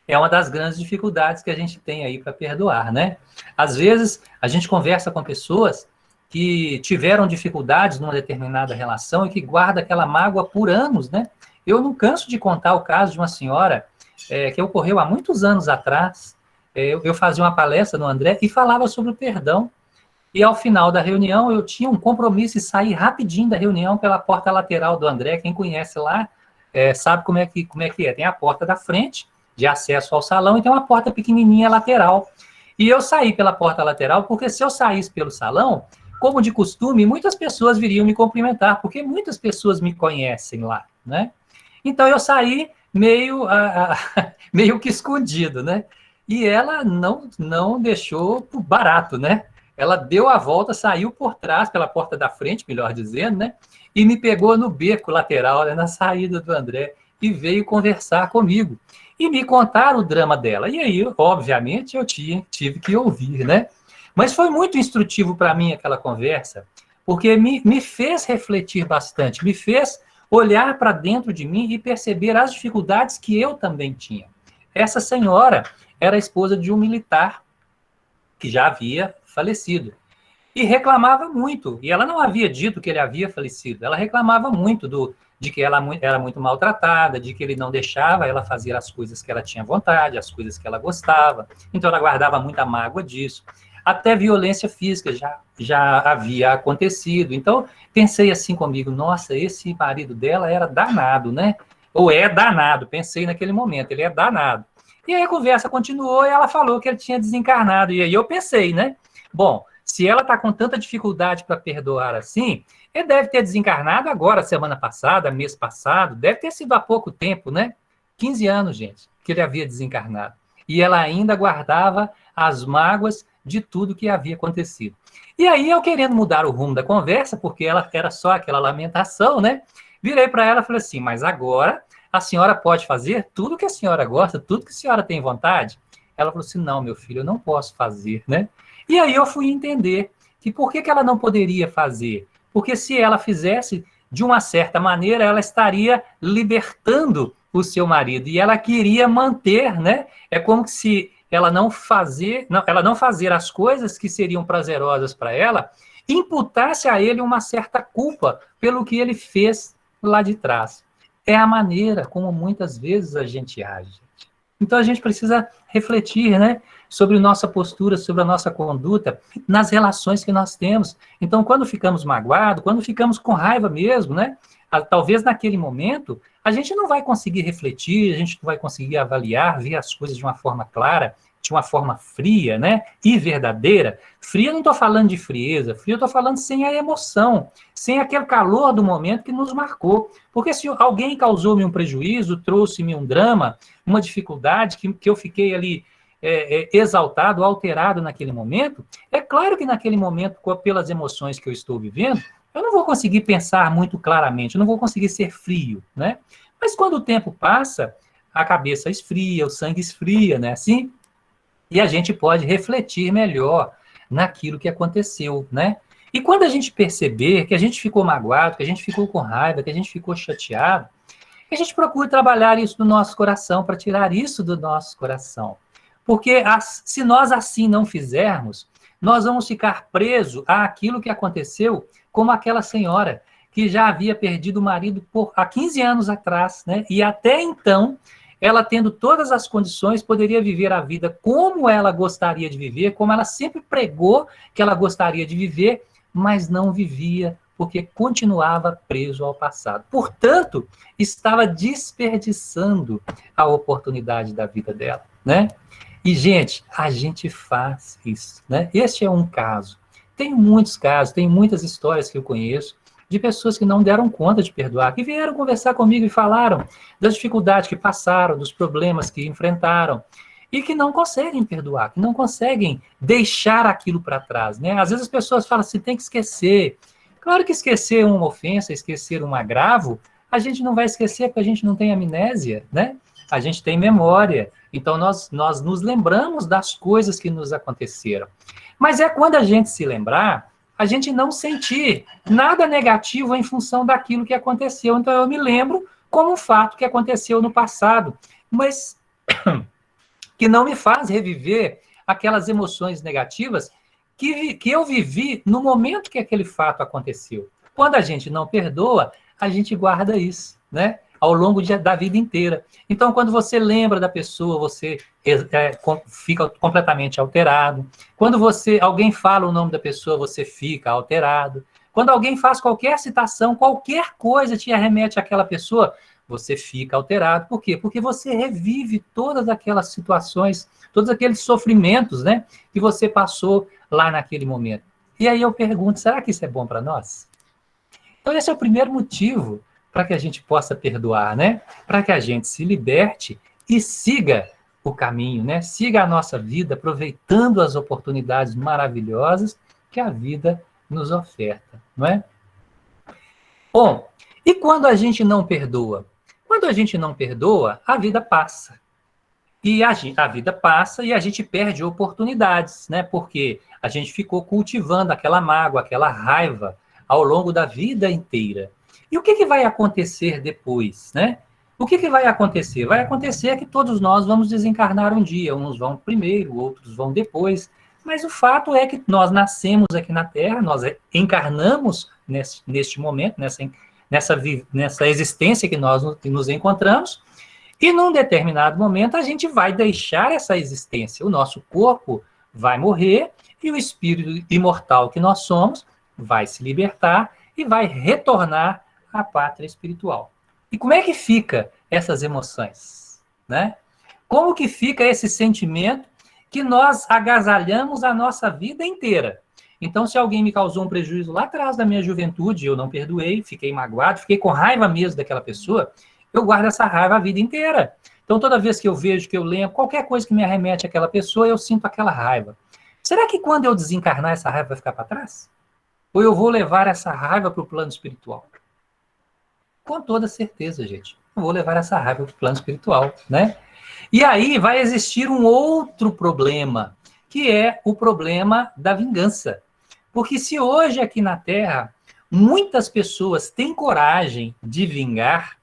É uma das grandes dificuldades que a gente tem aí para perdoar, né? Às vezes, a gente conversa com pessoas que tiveram dificuldades numa determinada relação e que guarda aquela mágoa por anos, né? Eu não canso de contar o caso de uma senhora que ocorreu há muitos anos atrás. Eu fazia uma palestra no André e falava sobre o perdão. E ao final da reunião, eu tinha um compromisso de sair rapidinho da reunião pela porta lateral do André. Quem conhece lá sabe como é que é. Tem a porta da frente, de acesso ao salão, e tem uma porta pequenininha lateral. E eu saí pela porta lateral, porque se eu saísse pelo salão, como de costume, muitas pessoas viriam me cumprimentar, porque muitas pessoas me conhecem lá, né? Então eu saí meio que escondido, né? E ela não deixou barato, né? Ela deu a volta, saiu por trás, pela porta da frente, melhor dizendo, né? E me pegou no beco lateral, né, na saída do André, e veio conversar comigo. E me contar o drama dela. E aí, obviamente, eu tive que ouvir, né? Mas foi muito instrutivo para mim aquela conversa, porque me fez refletir bastante, me fez olhar para dentro de mim e perceber as dificuldades que eu também tinha. Essa senhora era a esposa de um militar que já havia falecido. E reclamava muito. E ela não havia dito que ele havia falecido. Ela reclamava muito de que ela era muito maltratada, de que ele não deixava ela fazer as coisas que ela tinha vontade, as coisas que ela gostava. Então, ela guardava muita mágoa disso. Até violência física já havia acontecido. Então, pensei assim comigo, nossa, esse marido dela era danado, né? Ou é danado, pensei naquele momento, ele é danado. E aí a conversa continuou e ela falou que ele tinha desencarnado. E aí eu pensei, né? Bom, se ela está com tanta dificuldade para perdoar assim, ele deve ter desencarnado agora, semana passada, mês passado, deve ter sido há pouco tempo, né? 15 anos, gente, que ele havia desencarnado. E ela ainda guardava as mágoas de tudo que havia acontecido. E aí, eu querendo mudar o rumo da conversa, porque ela era só aquela lamentação, né? Virei para ela e falei assim, mas agora a senhora pode fazer tudo que a senhora gosta, tudo que a senhora tem vontade? Ela falou assim, não, meu filho, eu não posso fazer, né? E aí eu fui entender que por que ela não poderia fazer? Porque se ela fizesse de uma certa maneira, ela estaria libertando o seu marido. E ela queria manter, né? É como se ela não fazer as coisas que seriam prazerosas para ela, imputasse a ele uma certa culpa pelo que ele fez lá de trás. É a maneira como muitas vezes a gente age. Então a gente precisa refletir, né, sobre nossa postura, sobre a nossa conduta, nas relações que nós temos. Então, quando ficamos magoados, quando ficamos com raiva mesmo, né, talvez naquele momento, a gente não vai conseguir refletir, a gente não vai conseguir avaliar, ver as coisas de uma forma clara, de uma forma fria, né, e verdadeira. Fria, não estou falando de frieza, fria, eu estou falando sem a emoção, sem aquele calor do momento que nos marcou. Porque se alguém causou-me um prejuízo, trouxe-me um drama, uma dificuldade que eu fiquei ali exaltado, alterado naquele momento, é claro que naquele momento, pelas emoções que eu estou vivendo, eu não vou conseguir pensar muito claramente, eu não vou conseguir ser frio, né? Mas quando o tempo passa, a cabeça esfria, o sangue esfria, né? Assim, e a gente pode refletir melhor naquilo que aconteceu, né? E quando a gente perceber que a gente ficou magoado, que a gente ficou com raiva, que a gente ficou chateado, que a gente procure trabalhar isso no nosso coração, para tirar isso do nosso coração. Porque se nós assim não fizermos, nós vamos ficar presos àquilo que aconteceu, como aquela senhora que já havia perdido o marido há 15 anos atrás, né? E até então, ela tendo todas as condições, poderia viver a vida como ela gostaria de viver, como ela sempre pregou que ela gostaria de viver, mas não vivia, porque continuava preso ao passado. Portanto, estava desperdiçando a oportunidade da vida dela, né? E, gente, a gente faz isso, né? Este é um caso Tem muitos casos, tem muitas histórias que eu conheço de pessoas que não deram conta de perdoar, que vieram conversar comigo e falaram das dificuldades que passaram, dos problemas que enfrentaram, e que não conseguem perdoar, que não conseguem deixar aquilo para trás, né? Às vezes as pessoas falam assim, tem que esquecer. Claro que esquecer uma ofensa, esquecer um agravo, a gente não vai esquecer porque a gente não tem amnésia, né? A gente tem memória. Então, nós nos lembramos das coisas que nos aconteceram. Mas é quando a gente se lembrar, a gente não sentir nada negativo em função daquilo que aconteceu. Então, eu me lembro como um fato que aconteceu no passado, mas que não me faz reviver aquelas emoções negativas que eu vivi no momento que aquele fato aconteceu. Quando a gente não perdoa, a gente guarda isso, né? Ao longo da vida inteira. Então, quando você lembra da pessoa, você fica completamente alterado. Quando alguém fala o nome da pessoa, você fica alterado. Quando alguém faz qualquer citação, qualquer coisa te arremete àquela pessoa, você fica alterado. Por quê? Porque você revive todas aquelas situações, todos aqueles sofrimentos, né, que você passou lá naquele momento. E aí eu pergunto, será que isso é bom para nós? Então, esse é o primeiro motivo para que a gente possa perdoar, né? Para que a gente se liberte e siga o caminho, né? Siga a nossa vida, aproveitando as oportunidades maravilhosas que a vida nos oferta, não é? Bom, e quando a gente não perdoa? Quando a gente não perdoa, a vida passa. E a vida passa e a gente perde oportunidades, né? Porque a gente ficou cultivando aquela mágoa, aquela raiva ao longo da vida inteira. E o que vai acontecer depois, né? O que vai acontecer? Vai acontecer que todos nós vamos desencarnar um dia. Uns vão primeiro, outros vão depois. Mas o fato é que nós nascemos aqui na Terra, nós encarnamos neste momento, nessa existência que nós nos encontramos, e num determinado momento a gente vai deixar essa existência. O nosso corpo vai morrer e o espírito imortal que nós somos vai se libertar e vai retornar à pátria espiritual. E como é que fica essas emoções, né? Como que fica esse sentimento que nós agasalhamos a nossa vida inteira? Então, se alguém me causou um prejuízo lá atrás da minha juventude, eu não perdoei, fiquei magoado, fiquei com raiva mesmo daquela pessoa, eu guardo essa raiva a vida inteira. Então, toda vez que eu vejo, que eu lembro, qualquer coisa que me arremete àquela pessoa, eu sinto aquela raiva. Será que quando eu desencarnar, essa raiva vai ficar para trás? Ou eu vou levar essa raiva para o plano espiritual? Com toda certeza, gente. Eu vou levar essa raiva para o plano espiritual, né? E aí vai existir um outro problema, que é o problema da vingança. Porque se hoje aqui na Terra, muitas pessoas têm coragem de vingar,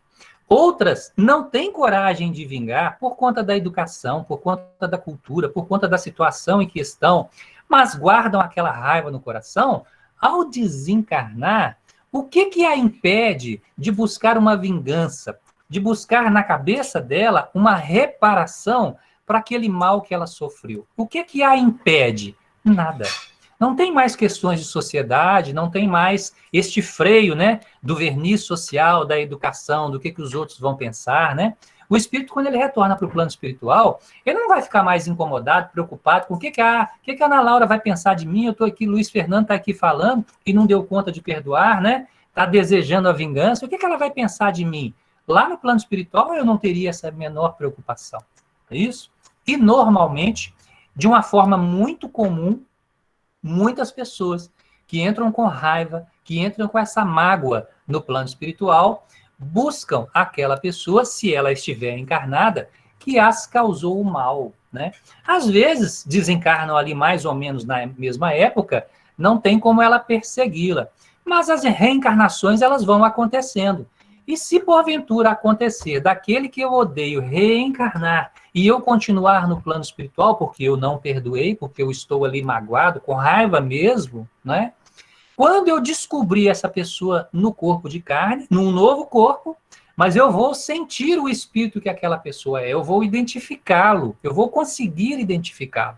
outras não têm coragem de vingar por conta da educação, por conta da cultura, por conta da situação em que estão, mas guardam aquela raiva no coração, ao desencarnar, o que a impede de buscar uma vingança, de buscar na cabeça dela uma reparação para aquele mal que ela sofreu? O que a impede? Nada. Não tem mais questões de sociedade, não tem mais este freio, né, do verniz social, da educação, do que os outros vão pensar, né? O espírito, quando ele retorna para o plano espiritual, ele não vai ficar mais incomodado, preocupado com o que a Ana Laura vai pensar de mim. Eu estou aqui, Luiz Fernando está aqui falando e não deu conta de perdoar, né? Está desejando a vingança. O que ela vai pensar de mim? Lá no plano espiritual, eu não teria essa menor preocupação. É isso? E, normalmente, de uma forma muito comum, muitas pessoas que entram com raiva, que entram com essa mágoa no plano espiritual, buscam aquela pessoa, se ela estiver encarnada, que as causou o mal, né? Às vezes, desencarnam ali mais ou menos na mesma época, não tem como ela persegui-la. Mas as reencarnações, elas vão acontecendo. E se porventura acontecer daquele que eu odeio reencarnar e eu continuar no plano espiritual, porque eu não perdoei, porque eu estou ali magoado, com raiva mesmo, né? Quando eu descobrir essa pessoa no corpo de carne, num novo corpo, mas eu vou sentir o espírito que aquela pessoa é, eu vou identificá-lo, eu vou conseguir identificá-lo.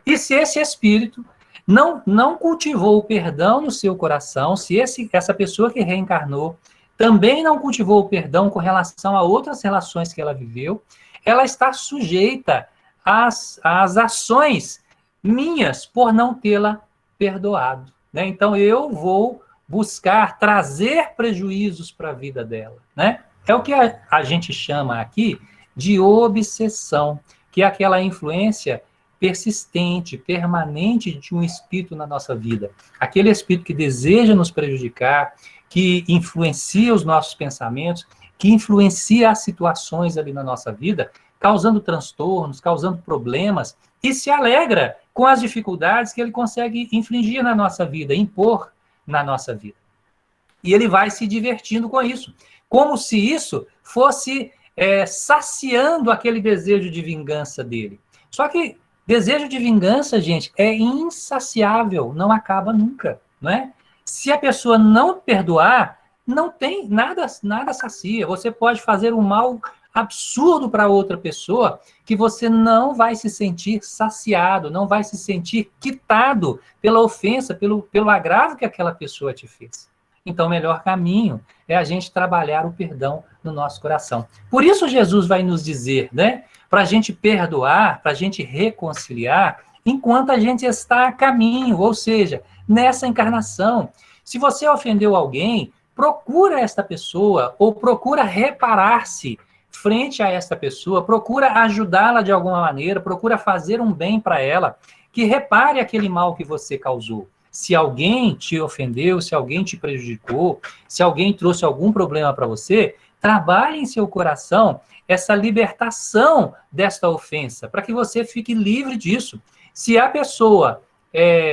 E se esse espírito não cultivou o perdão no seu coração, se essa pessoa que reencarnou também não cultivou o perdão com relação a outras relações que ela viveu, ela está sujeita às ações minhas por não tê-la perdoado, né? Então, eu vou buscar trazer prejuízos para a vida dela, né? É o que a gente chama aqui de obsessão, que é aquela influência persistente, permanente de um espírito na nossa vida. Aquele espírito que deseja nos prejudicar, que influencia os nossos pensamentos, que influencia as situações ali na nossa vida, causando transtornos, causando problemas, e se alegra com as dificuldades que ele consegue infligir na nossa vida, impor na nossa vida. E ele vai se divertindo com isso, como se isso fosse saciando aquele desejo de vingança dele. Só que desejo de vingança, gente, é insaciável, não acaba nunca, não é? Se a pessoa não perdoar, não tem nada sacia. Você pode fazer um mal absurdo para outra pessoa que você não vai se sentir saciado, não vai se sentir quitado pela ofensa, pelo agravo que aquela pessoa te fez. Então, o melhor caminho é a gente trabalhar o perdão no nosso coração. Por isso, Jesus vai nos dizer, né, para a gente perdoar, para a gente reconciliar, enquanto a gente está a caminho, ou seja, nessa encarnação. Se você ofendeu alguém, procura esta pessoa, ou procura reparar-se frente a esta pessoa, procura ajudá-la de alguma maneira, procura fazer um bem para ela, que repare aquele mal que você causou. Se alguém te ofendeu, se alguém te prejudicou, se alguém trouxe algum problema para você, trabalhe em seu coração essa libertação desta ofensa, para que você fique livre disso. Se a pessoa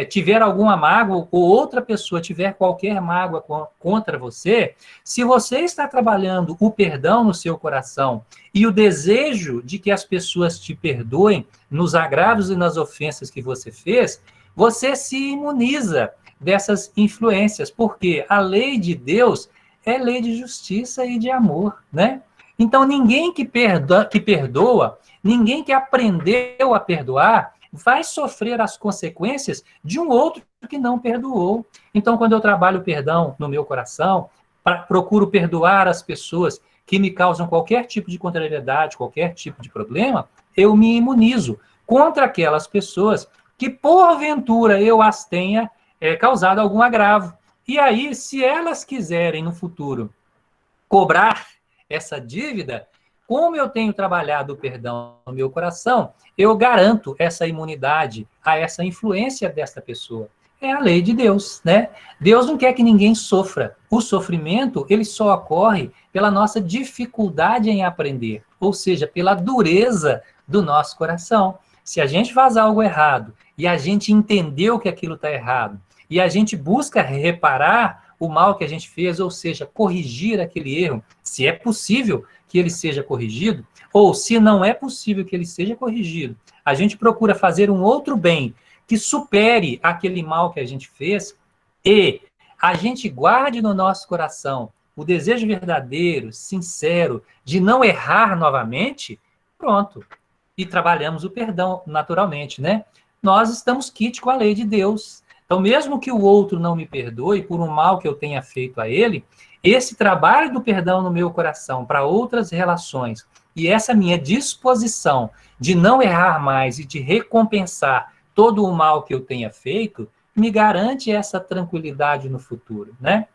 tiver alguma mágoa, ou outra pessoa tiver qualquer mágoa contra você, se você está trabalhando o perdão no seu coração e o desejo de que as pessoas te perdoem nos agravos e nas ofensas que você fez, você se imuniza dessas influências, porque a lei de Deus é lei de justiça e de amor, né? Então, ninguém que perdoa, ninguém que aprendeu a perdoar, vai sofrer as consequências de um outro que não perdoou. Então, quando eu trabalho o perdão no meu coração, procuro perdoar as pessoas que me causam qualquer tipo de contrariedade, qualquer tipo de problema, eu me imunizo contra aquelas pessoas que, porventura, eu as tenha causado algum agravo. E aí, se elas quiserem, no futuro, cobrar essa dívida, como eu tenho trabalhado o perdão no meu coração, eu garanto essa imunidade a essa influência desta pessoa. É a lei de Deus, né? Deus não quer que ninguém sofra. O sofrimento, ele só ocorre pela nossa dificuldade em aprender, ou seja, pela dureza do nosso coração. Se a gente faz algo errado e a gente entendeu que aquilo está errado, e a gente busca reparar o mal que a gente fez, ou seja, corrigir aquele erro, se é possível que ele seja corrigido, ou se não é possível que ele seja corrigido, a gente procura fazer um outro bem que supere aquele mal que a gente fez, e a gente guarde no nosso coração o desejo verdadeiro, sincero, de não errar novamente, pronto. E trabalhamos o perdão naturalmente, né? Nós estamos quites com a lei de Deus. Então, mesmo que o outro não me perdoe por um mal que eu tenha feito a ele, esse trabalho do perdão no meu coração para outras relações e essa minha disposição de não errar mais e de recompensar todo o mal que eu tenha feito, me garante essa tranquilidade no futuro, né?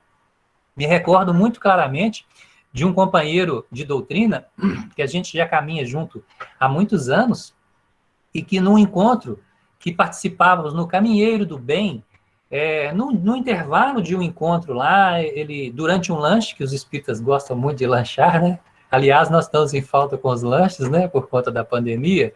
Me recordo muito claramente de um companheiro de doutrina, que a gente já caminha junto há muitos anos, e que num encontro que participávamos no Caminheiro do Bem, no intervalo de um encontro lá, ele, durante um lanche, que os espíritas gostam muito de lanchar, né? Aliás, nós estamos em falta com os lanches, né? Por conta da pandemia.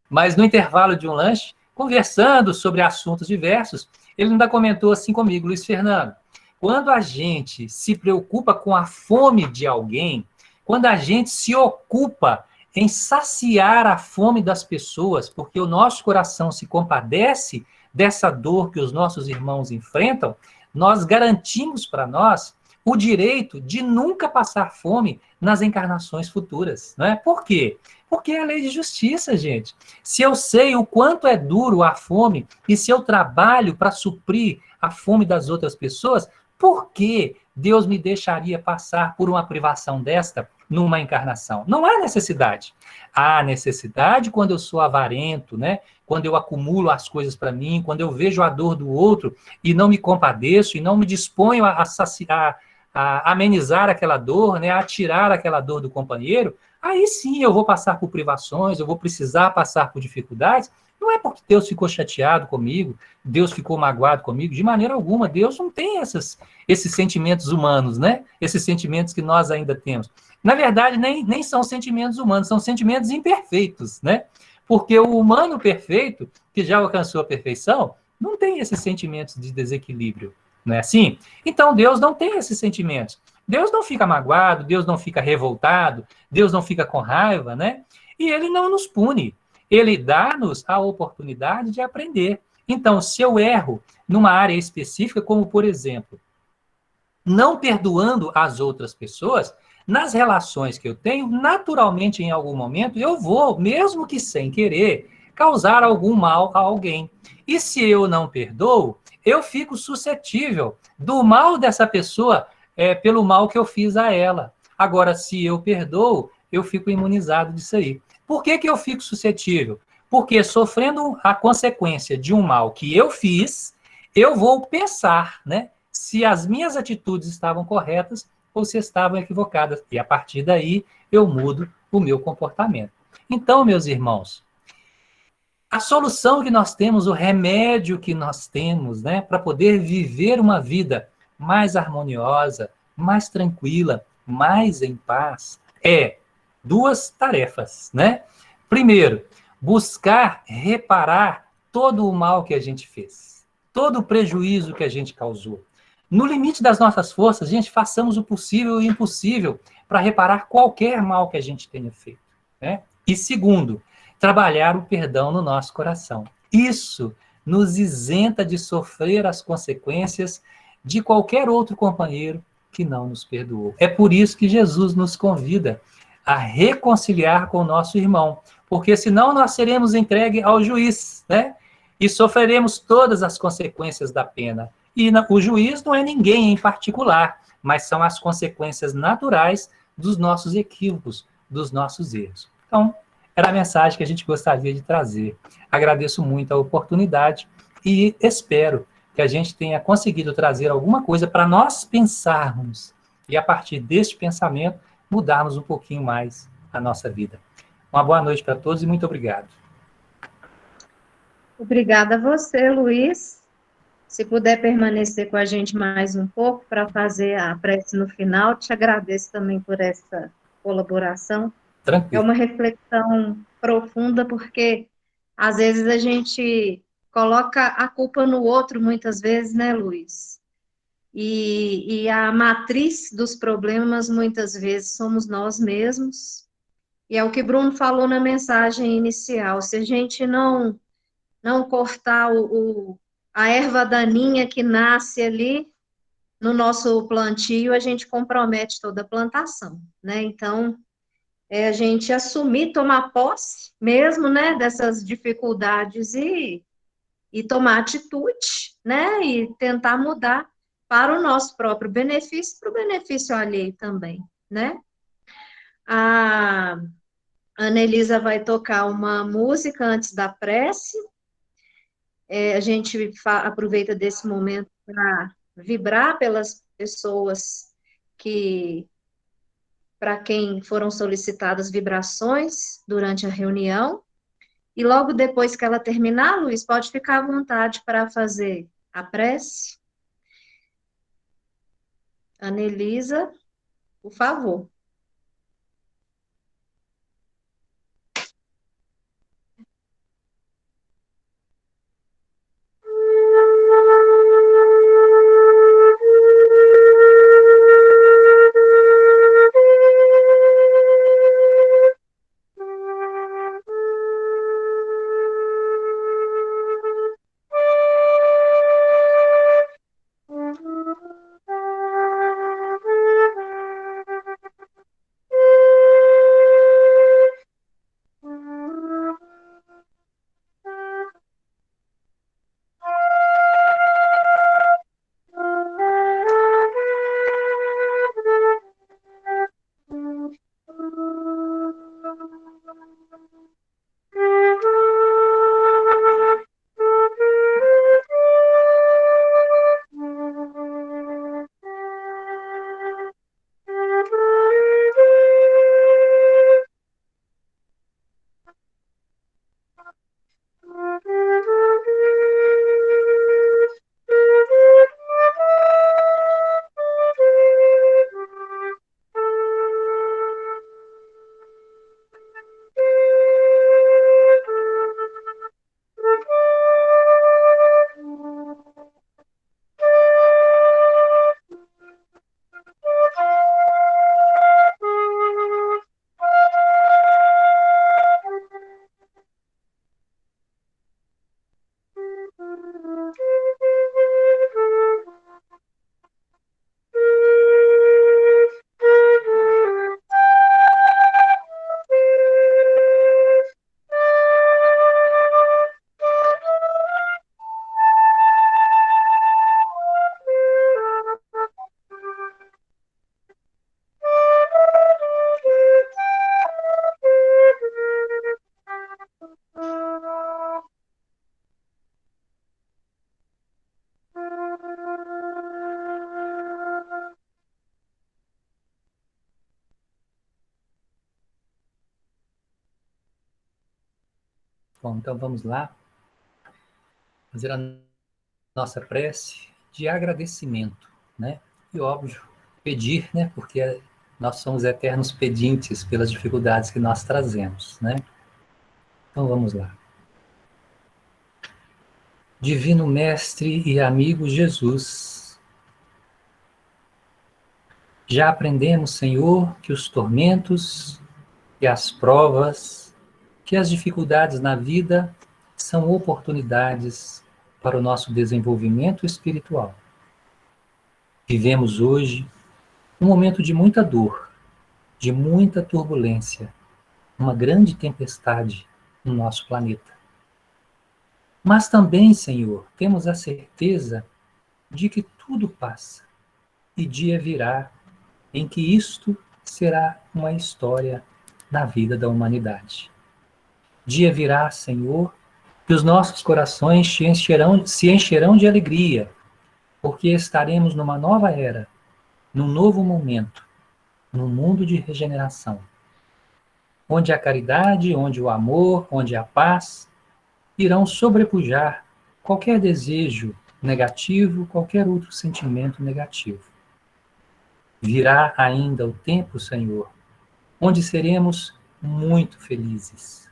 Mas no intervalo de um lanche, conversando sobre assuntos diversos, ele ainda comentou assim comigo: Luiz Fernando, quando a gente se preocupa com a fome de alguém, quando a gente se ocupa em saciar a fome das pessoas, porque o nosso coração se compadece dessa dor que os nossos irmãos enfrentam, nós garantimos para nós o direito de nunca passar fome nas encarnações futuras, não é? Por quê? Porque é a lei de justiça, gente. Se eu sei o quanto é duro a fome, e se eu trabalho para suprir a fome das outras pessoas, Por que Deus me deixaria passar por uma privação desta numa encarnação? Não há necessidade. Há necessidade quando eu sou avarento, né? Quando eu acumulo as coisas para mim, quando eu vejo a dor do outro e não me compadeço e não me disponho a amenizar aquela dor, né? A tirar aquela dor do companheiro, aí sim eu vou passar por privações, eu vou precisar passar por dificuldades. Não é porque Deus ficou chateado comigo, Deus ficou magoado comigo, de maneira alguma. Deus não tem esses sentimentos humanos, né? Esses sentimentos que nós ainda temos. Na verdade, nem são sentimentos humanos, são sentimentos imperfeitos, né? Porque o humano perfeito, que já alcançou a perfeição, não tem esses sentimentos de desequilíbrio, não é assim? Então, Deus não tem esses sentimentos. Deus não fica magoado, Deus não fica revoltado, Deus não fica com raiva, né? E Ele não nos pune. Ele dá-nos a oportunidade de aprender. Então, se eu erro numa área específica, como, por exemplo, não perdoando as outras pessoas, nas relações que eu tenho, naturalmente, em algum momento, eu vou, mesmo que sem querer, causar algum mal a alguém. E se eu não perdoo, eu fico suscetível do mal dessa pessoa pelo mal que eu fiz a ela. Agora, se eu perdoo, eu fico imunizado disso aí. Por que eu fico suscetível? Porque sofrendo a consequência de um mal que eu fiz, eu vou pensar, né, se as minhas atitudes estavam corretas ou se estavam equivocadas. E a partir daí eu mudo o meu comportamento. Então, meus irmãos, a solução que nós temos, o remédio que nós temos, né, para poder viver uma vida mais harmoniosa, mais tranquila, mais em paz, é duas tarefas, né? Primeiro, buscar reparar todo o mal que a gente fez, todo o prejuízo que a gente causou. No limite das nossas forças, gente, façamos o possível e o impossível para reparar qualquer mal que a gente tenha feito, né? E segundo, trabalhar o perdão no nosso coração. Isso nos isenta de sofrer as consequências de qualquer outro companheiro que não nos perdoou. É por isso que Jesus nos convida a reconciliar com o nosso irmão, porque senão nós seremos entregues ao juiz, né? E sofreremos todas as consequências da pena. E o juiz não é ninguém em particular, mas são as consequências naturais dos nossos equívocos, dos nossos erros. Então, era a mensagem que a gente gostaria de trazer. Agradeço muito a oportunidade e espero que a gente tenha conseguido trazer alguma coisa para nós pensarmos e, a partir deste pensamento, mudarmos um pouquinho mais a nossa vida. Uma boa noite para todos e muito obrigado. Obrigada a você, Luiz. Se puder permanecer com a gente mais um pouco para fazer a prece no final, te agradeço também por essa colaboração. É Tranquilo. uma reflexão profunda, porque às vezes a gente coloca a culpa no outro, muitas vezes, né, Luiz? E a matriz dos problemas, muitas vezes, somos nós mesmos. E é o que Bruno falou na mensagem inicial: se a gente não cortar a erva daninha que nasce ali no nosso plantio, a gente compromete toda a plantação, né? Então, a gente assumir, tomar posse mesmo, né, dessas dificuldades e tomar atitude, né, e tentar mudar para o nosso próprio benefício, para o benefício alheio também, né? A Ana Elisa vai tocar uma música antes da prece. A gente aproveita desse momento para vibrar pelas pessoas para quem foram solicitadas vibrações durante a reunião. E logo depois que ela terminar, Luiz, pode ficar à vontade para fazer a prece. Anelisa, por favor. Bom, então vamos lá fazer a nossa prece de agradecimento, né? E óbvio, pedir, né? Porque nós somos eternos pedintes pelas dificuldades que nós trazemos, né? Então vamos lá. Divino Mestre e amigo Jesus, já aprendemos, Senhor, que os tormentos, que as provas, que as dificuldades na vida são oportunidades para o nosso desenvolvimento espiritual. Vivemos hoje um momento de muita dor, de muita turbulência, uma grande tempestade no nosso planeta. Mas também, Senhor, temos a certeza de que tudo passa e dia virá em que isto será uma história na vida da humanidade. Dia virá, Senhor, que os nossos corações se encherão de alegria, porque estaremos numa nova era, num novo momento, num mundo de regeneração, onde a caridade, onde o amor, onde a paz irão sobrepujar qualquer desejo negativo, qualquer outro sentimento negativo. Virá ainda o tempo, Senhor, onde seremos muito felizes.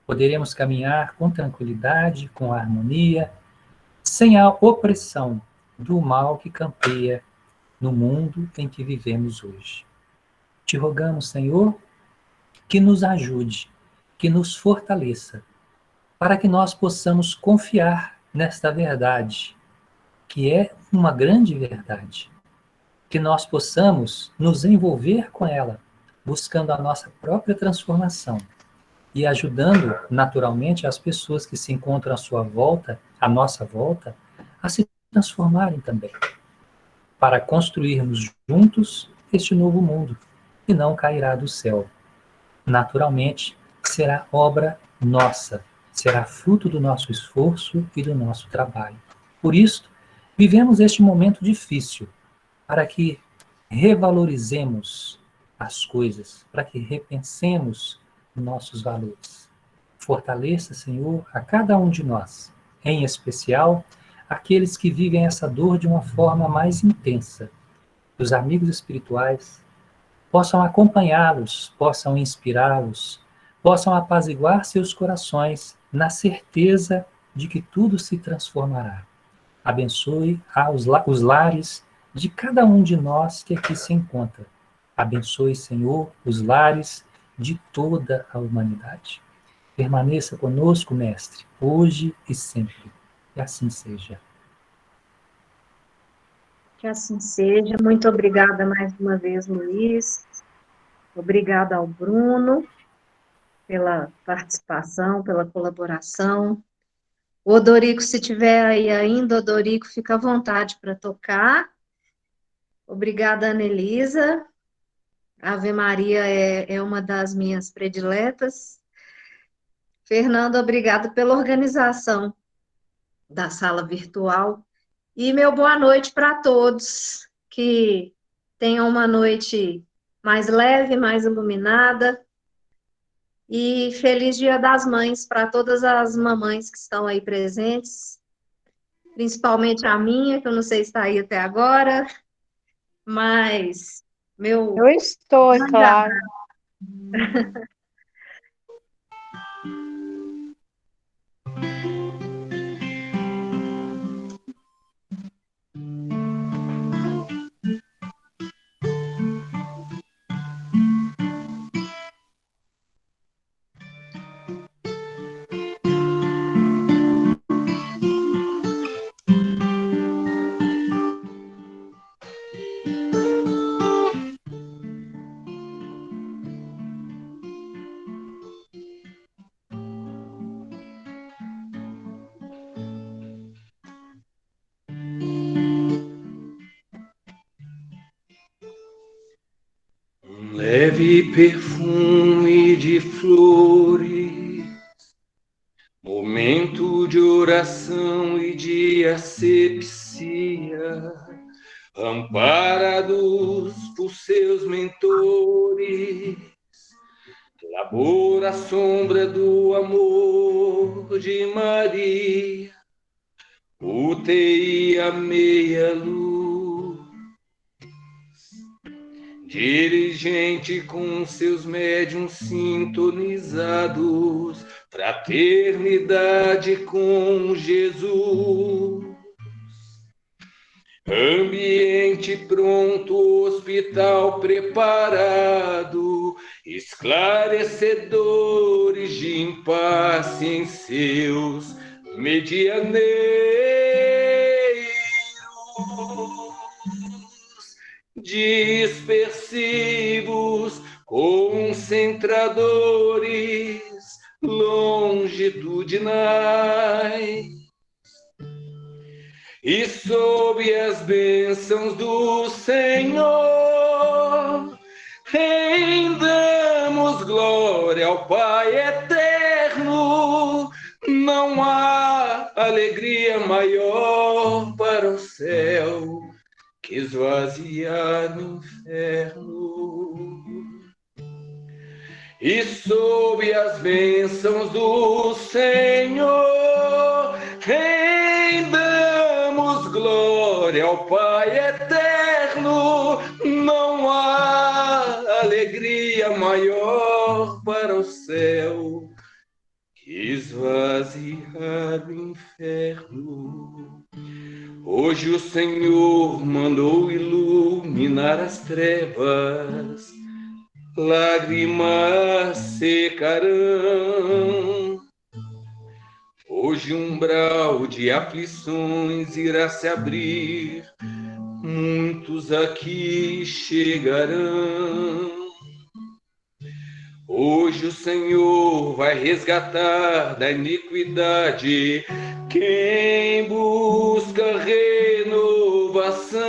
Poderemos caminhar com tranquilidade, com harmonia, sem a opressão do mal que campeia no mundo em que vivemos hoje. Te rogamos, Senhor, que nos ajude, que nos fortaleça, para que nós possamos confiar nesta verdade, que é uma grande verdade, que nós possamos nos envolver com ela, buscando a nossa própria transformação e ajudando naturalmente as pessoas que se encontram à sua volta, à nossa volta, a se transformarem também, para construirmos juntos este novo mundo, que não cairá do céu. Naturalmente, será obra nossa, será fruto do nosso esforço e do nosso trabalho. Por isso, vivemos este momento difícil, para que revalorizemos as coisas, para que repensemos nossos valores. Fortaleça, Senhor, a cada um de nós, em especial aqueles que vivem essa dor de uma forma mais intensa. Que os amigos espirituais possam acompanhá-los, possam inspirá-los, possam apaziguar seus corações na certeza de que tudo se transformará. Abençoe os lares de cada um de nós que aqui se encontra. Abençoe, Senhor, os lares de toda a humanidade. Permaneça conosco, Mestre, hoje e sempre. Que assim seja. Que assim seja. Muito obrigada mais uma vez, Luiz. Obrigada ao Bruno pela participação, pela colaboração. O Odorico, se tiver aí ainda, Odorico, fica à vontade para tocar. Obrigada, Anelisa. Ave Maria é uma das minhas prediletas. Fernando, obrigado pela organização da sala virtual. E meu boa noite para todos, que tenham uma noite mais leve, mais iluminada. E feliz Dia das Mães para todas as mamães que estão aí presentes, principalmente a minha, que eu não sei se está aí até agora, mas meu Eu estou, é grande claro. Um leve perfume de flores, momento de oração e de asepsia, amparados por seus mentores, labor à sombra do amor de Maria, UTI a meia luz, dirigente com seus médiuns sintonizados, fraternidade com Jesus. Ambiente pronto, hospital preparado, esclarecedores de impasse em seus medianeiros, dispersivos, concentradores, longitudinais. E sob as bênçãos do Senhor, rendamos glória ao Pai eterno. Não há alegria maior para o céu que esvaziar no inferno. E sob as bênçãos do Senhor, rendamos glória ao Pai eterno. Não há alegria maior para o céu que esvaziar o inferno. Hoje o Senhor mandou iluminar as trevas, lágrimas secarão. Hoje um umbral de aflições irá se abrir, muitos aqui chegarão. Hoje o Senhor vai resgatar da iniquidade quem busca renovação,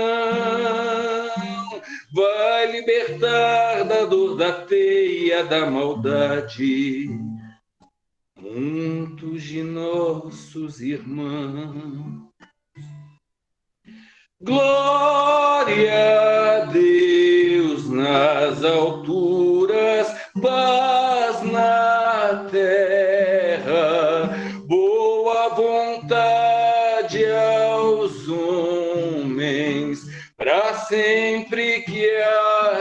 vai libertar da dor da teia da maldade muitos de nossos irmãos. Glória a Deus nas alturas, paz na terra, boa vontade aos homens, para sempre que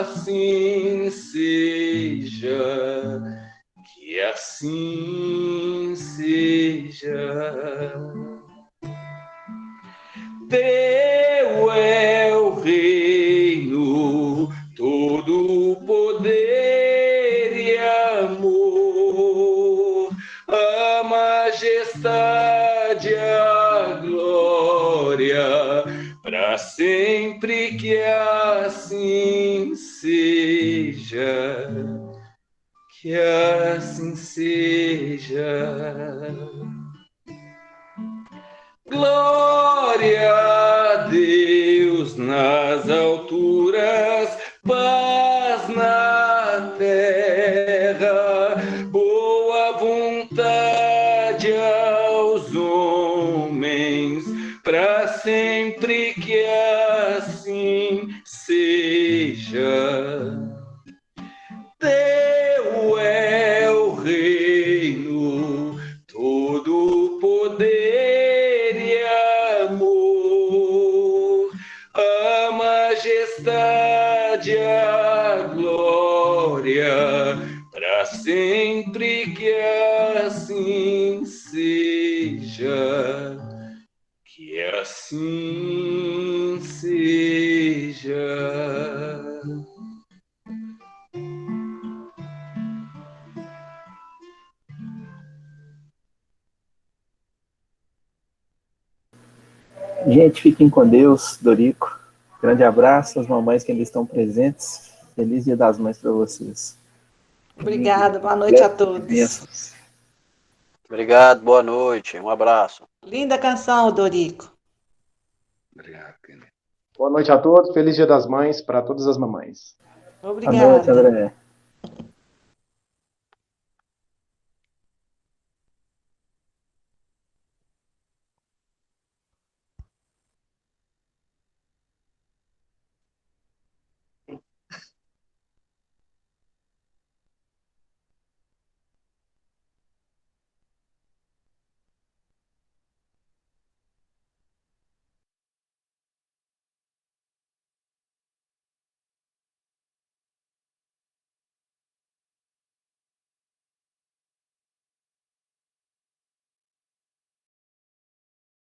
assim seja, que assim seja. Teu é o reino, todo o poder e amor, a majestade, a glória, para sempre que assim seja, que assim seja. Glória a Deus nas alturas, paz na terra, boa vontade aos homens, para sempre que assim seja. Teu é o reino, todo poder e amor, a majestade, a glória, para sempre que assim seja. Que assim seja. Gente, fiquem com Deus, Dorico. Grande abraço às mamães que ainda estão presentes. Feliz Dia das Mães para vocês. Obrigada, boa noite a todos. Bênçãos. Obrigado, boa noite, um abraço. Linda canção, Dorico. Obrigado, querido. Boa noite a todos. Feliz Dia das Mães para todas as mamães. Boa noite, Obrigada. André.